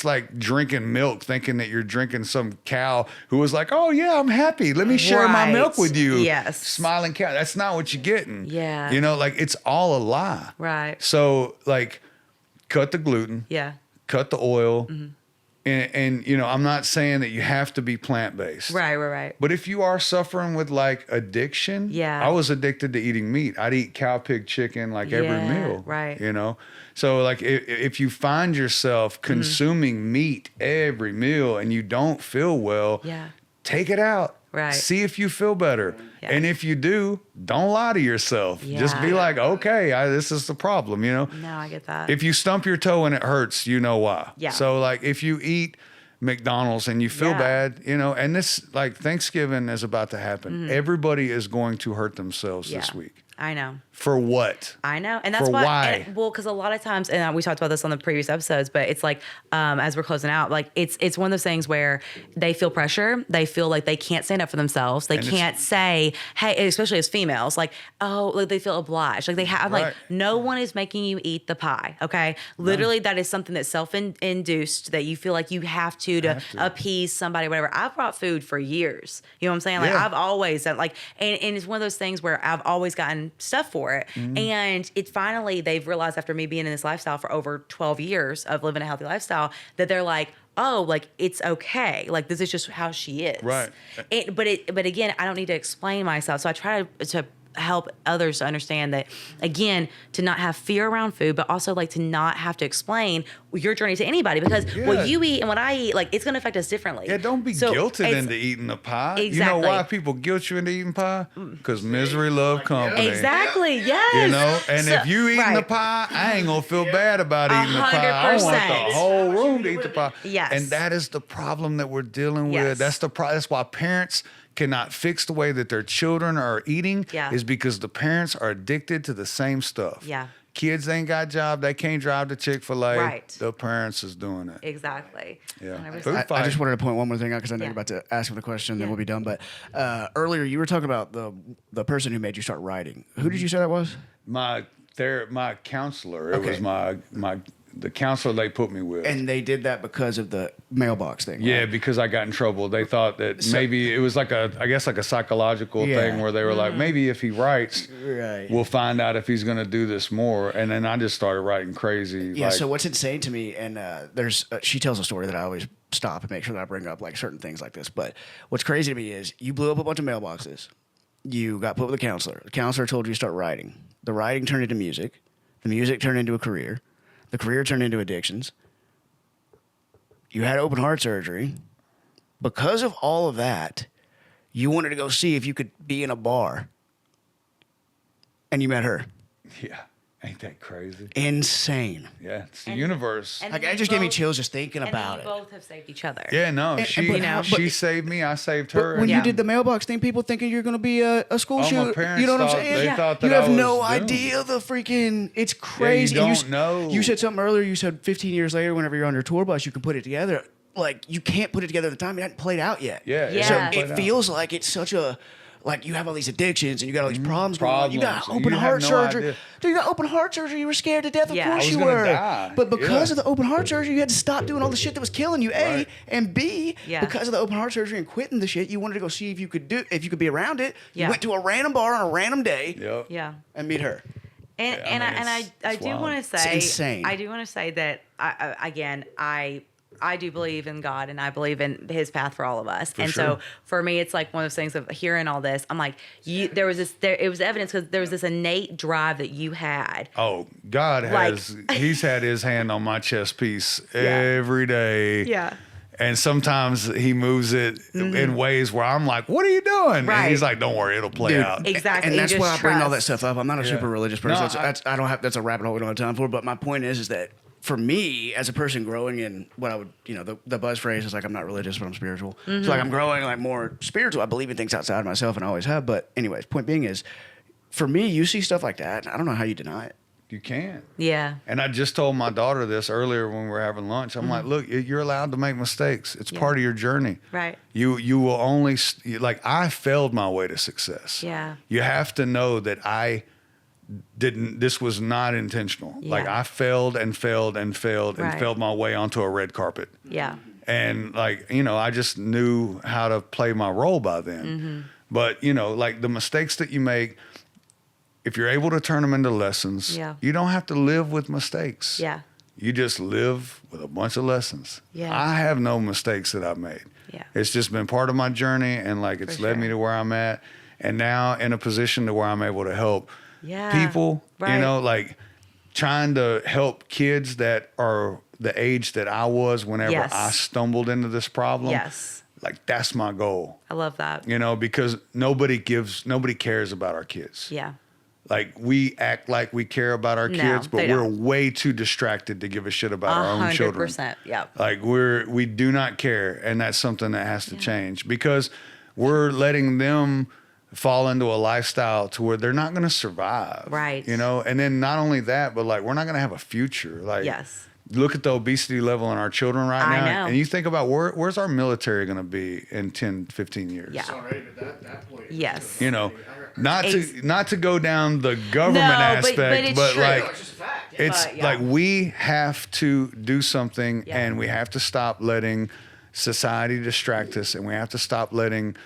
like drinking milk, thinking that you're drinking some cow who was like, oh yeah, I'm happy. Let me share my Right. milk with you. Yes. Smiling cow. That's not what you're getting. Yeah. Like it's all a lie. Right. So like cut the gluten, Yeah. cut the oil. And I'm not saying that you have to be plant-based. Right. But if you are suffering with like addiction, Yeah. I was addicted to eating meat. I'd eat cow, pig, chicken like every Yeah, meal. right. So like if you find yourself consuming meat every meal and you don't feel well, Yeah. take it out. Right. See if you feel better. Yeah. And if you do, don't lie to yourself. Just be Yeah. like, okay, this is the problem, No, I get that. If you stump your toe and it hurts, you know why. Yeah. So like if you eat McDonald's and you feel Yeah. bad, and this like Thanksgiving is about to happen. Everybody is going to hurt themselves this Yeah. week. I know. For what? I know, and that's For why. why? Well, because a lot of times, and we talked about this on the previous episodes, but it's like as we're closing out, like it's one of those things where they feel pressure, they feel like they can't stand up for themselves, they And it's- can't say, hey, especially as females, like like they feel obliged, like they have Right. like no one is making you eat the pie, okay? Literally, that is something that's self-induced that you feel like you have to appease somebody, whatever. I've brought food for years, you know what I'm saying? Like Yeah. I've always done and it's one of those things where I've always gotten done stuff for it. And it finally, they've realized after me being in this lifestyle for over 12 years of living a healthy lifestyle, that they're like, oh, like it's okay. Like this is just how she is. Right. But again, I don't need to explain myself. So I try to help others to understand that, again, to not have fear around food, but also like to not have to explain your journey to anybody, because what you eat and what I eat, like it's going to affect us differently. Yeah, don't be guilted into eating a pie. Exactly. You know why people guilt you into eating pie? Because misery love company. Exactly. Yes. You know, and if you eating the pie, I ain't gonna feel bad about eating the pie. I want the whole room to eat the pie. Yes. And that is the problem that we're dealing with. That's that's why parents cannot fix the way that their children are eating. Is because the parents are addicted to the same stuff. Yeah. Kids ain't got a job. They can't drive to Chick-fil-A. Right. The parents is doing it. Exactly. Yeah. I just wanted to point one more thing out because I know you're about to ask him the question, then we'll be done. But earlier you were talking about the person who made you start writing. Who did you say that was? My counselor. It was the counselor they put me with. And they did that because of the mailbox thing. Yeah, right? because I got in trouble. They thought that maybe it was like a psychological thing where they were like, maybe if he writes, we'll find out if he's going to do this more. And then I just started writing crazy. Yeah. So what's insane to me, and she tells a story that I always stop and make sure that I bring up like certain things like this. But what's crazy to me is you blew up a bunch of mailboxes. You got put with a counselor. The counselor told you to start writing. The writing turned into music. The music turned into a career. The career turned into addictions. You had open heart surgery. Because of all of that, you wanted to go see if you could be in a bar. And you met her. Yeah. Ain't that crazy? Insane. Yeah, it's the universe. Like, it just gave me chills just thinking about it. And we both have saved each other. Yeah, no, she saved me, I saved her. When you did the mailbox thing, people thinking you're going to be a school shooter. My parents You know what I'm thought- saying? they thought that you have I was no doomed. idea the freaking. It's crazy. you And don't know. You said something earlier. You said 15 years later, whenever you're on your tour bus, you can put it together. Like, you can't put it together at the time. It hadn't played out yet. Yeah. So it feels like it's such a. Like, you have all these addictions and you got all these problems going on. You got open heart surgery. idea. Dude, you got open heart surgery. You were scared to death. Of Yeah. course I was you gonna were. die. But because of the open heart surgery, you had to stop doing all the shit that was killing you, A. Right. And B, Yeah. because of the open heart surgery and quitting the shit, you wanted to go see if you could be around it. You Yeah. went to a random bar on a random day Yep. Yeah. and meet her. And it's I do wild. want to say, It's insane. I do want to say that I do believe in God and I believe in His path for all of us. So for me, it's like one of those things of hearing all this. I'm like, it was evidence because there was this innate drive that you had. Oh, God He's had His hand on my chess piece every day. Yeah. And sometimes He moves it in ways where I'm like, what are you doing? Right. And He's like, don't worry, it'll play Dude, out. Exactly. And that's You why just I bring all that trust. stuff up. I'm not a super religious person. No, that's a rabbit hole we don't have time for. But my point is that for me, as a person growing in what I would, the buzz phrase is like, I'm not religious, but I'm spiritual. So like I'm growing like more spiritual. I believe in things outside of myself and I always have. But anyways, point being is, for me, you see stuff like that. I don't know how you deny it. You can't. Yeah. And I just told my daughter this earlier when we were having lunch. I'm like, look, you're allowed to make mistakes. It's part of your journey. Right. You will only, I failed my way to success. Yeah. You have to know that this was not intentional. Yeah. Like I failed and failed and failed and Right. failed my way onto a red carpet. Yeah. And I just knew how to play my role by then. But, like the mistakes that you make, if you're able to turn them into lessons, you don't have to live with mistakes. Yeah. You just live with a bunch of lessons. Yeah. I have no mistakes that I've made. Yeah. It's just been part of my journey and it's led me to where I'm at. And now in a position to where I'm able to help people, Right. trying to help kids that are the age that I was whenever I stumbled into this problem. Yes. Like that's my goal. I love that. Because nobody cares about our kids. Yeah. Like we act like we care about our kids, but they we're don't. way too distracted to give a shit about our own children. 100%. Yep. Like we do not care, and that's something that has to change because we're letting them fall into a lifestyle to where they're not going to survive. Right. And then not only that, but we're not going to have a future. Yes. Look at the obesity level in our children right I now. know. And you think about where's our military going to be in 10, 15 years? Yeah. Already, but that point. Yes. Not to go down the government aspect, it's but true. It's just a fact. Yeah. it's But, yeah. like we have to do something Yeah. and we have to stop letting society distract us and we have to stop letting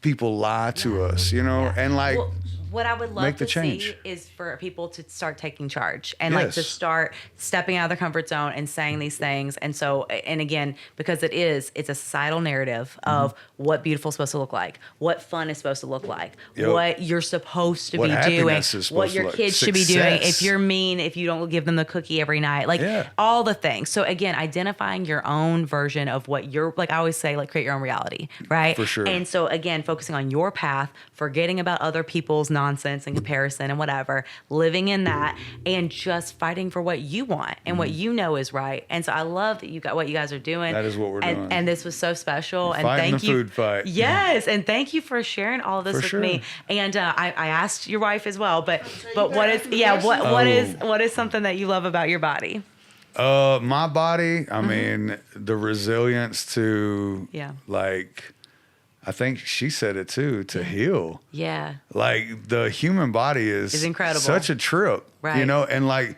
people lie to us, Yeah. and Well, what I would love make the to change. see is for people to start taking charge and like to Yes. start stepping out of their comfort zone and saying these things. And so, and again, because it's a societal narrative of what beautiful is supposed to look like, what fun is supposed to look like, Yep. what you're supposed to What be doing, happiness is what supposed your to look. kids should be doing. Success. If you're mean, if you don't give them the cookie every night, like Yeah. all the things. So again, identifying your own version of what you're like. I always say, like, create your own reality, right? For sure. And so again, focusing on your path, forgetting about other people's nonsense and comparison and whatever, living in that and just fighting for what you want and what you know is right. And so I love that you got what you guys are doing. That is what we're doing. And this was so special. And Fighting thank the you. food fight. Yes. And thank you for sharing all of this For with sure. me. And I asked your wife as well, but what is, ask me yeah, questions. what is something that you love about your body? My body, I mean, the resilience to, Yeah. like, I think she said it too, to heal. Yeah. Like, the human body is incredible. such a trip, you Right. know, and like,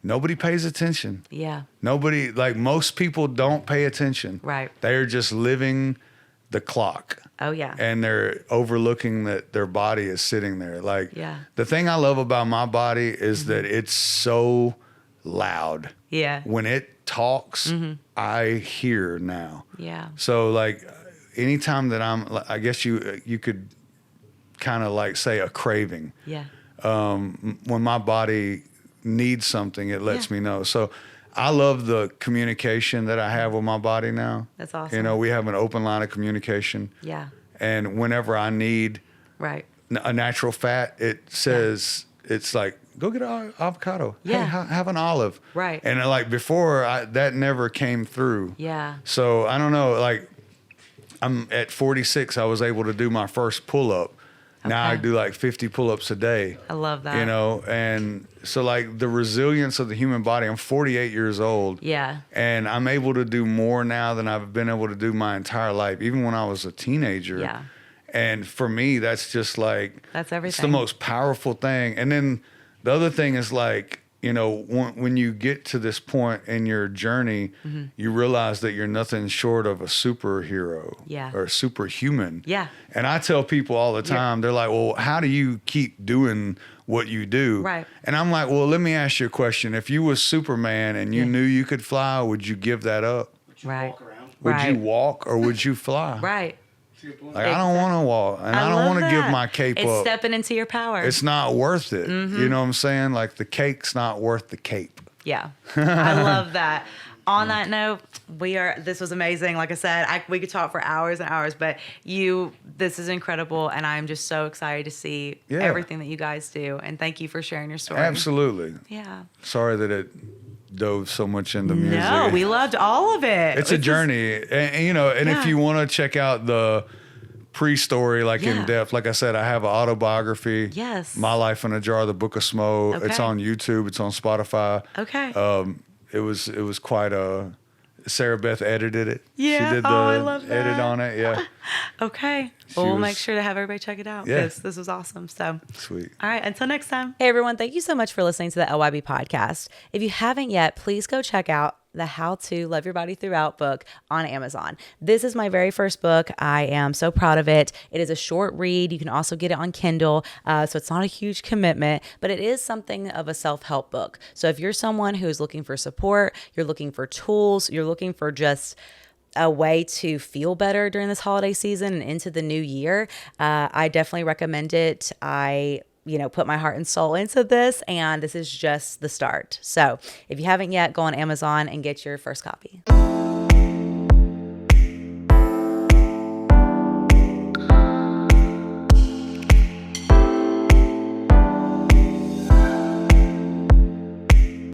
nobody pays attention. Yeah. Nobody, like, most people don't pay attention. Right. They're just living the clock. Oh, yeah. And they're overlooking that their body is sitting there. Like, Yeah. the thing I love about my body is that it's so loud. Yeah. When it talks, I hear now. Yeah. So, like, anytime that I guess you could kind of like say a craving. Yeah. When my body needs something, it lets Yeah. me know. So I love the communication that I have with my body now. That's awesome. You know, we have an open line of communication. Yeah. And whenever I need Right. a natural fat, it says, it's like, go get an avocado. Yeah. Hey, have an olive. Right. And like before, that never came through. Yeah. So I don't know, like, I'm at 46, I was able to do my first pull-up. Now I Okay. do like 50 pull-ups a day. I love that. You know, and so like the resilience of the human body, I'm 48 years old. Yeah. And I'm able to do more now than I've been able to do my entire life, even when I was a teenager. Yeah. And for me, that's just like, That's it's the everything. most powerful thing. And then the other thing is like, you know, when you get to this point in your journey, you realize that you're nothing short of a superhero. Yeah. Or superhuman. Yeah. And I tell people all the time, they're like, well, how do you keep doing what you do? Right. And I'm like, well, let me ask you a question. If you was Superman and you knew you could fly, would you give that up? Right. Walk around. Would Right. you walk or would you fly? Right. Like, I don't want to walk and I don't love want to give that. my cape it's up. stepping into your power. It's not worth it. You know what I'm saying? Like, the cake's not worth the cape. Yeah. I love that. On that note, this was amazing. Like I said, we could talk for hours and hours, but this is incredible. And I'm just so excited to see Yeah. everything that you guys do. And thank you for sharing your story. Absolutely. Yeah. Sorry that it dove so much into music. No, we loved all of it. It's a journey. And you know, and Yeah. if you want to check out the pre-story, like Yeah. in depth, like I said, I have an autobiography. Yes. My Life in a Jar, the Book of Smo. It's Okay. on YouTube. It's on Spotify. Okay. It was quite a. Sarah Beth edited it. Yeah. She did the Oh, I love edit that. on it. Yeah. Okay. Well, we'll was- make sure to have everybody check it out Yeah. because this was awesome. So, Sweet. all right. Until next time. Hey, everyone. Thank you so much for listening to the LYB podcast. If you haven't yet, please go check out the How to Love Your Body Throughout book on Amazon. This is my very first book. I am so proud of it. It is a short read. You can also get it on Kindle. So it's not a huge commitment, but it is something of a self-help book. So if you're someone who is looking for support, you're looking for tools, you're looking for just a way to feel better during this holiday season and into the new year, I definitely recommend it. I put my heart and soul into this, and this is just the start. So if you haven't yet, go on Amazon and get your first copy.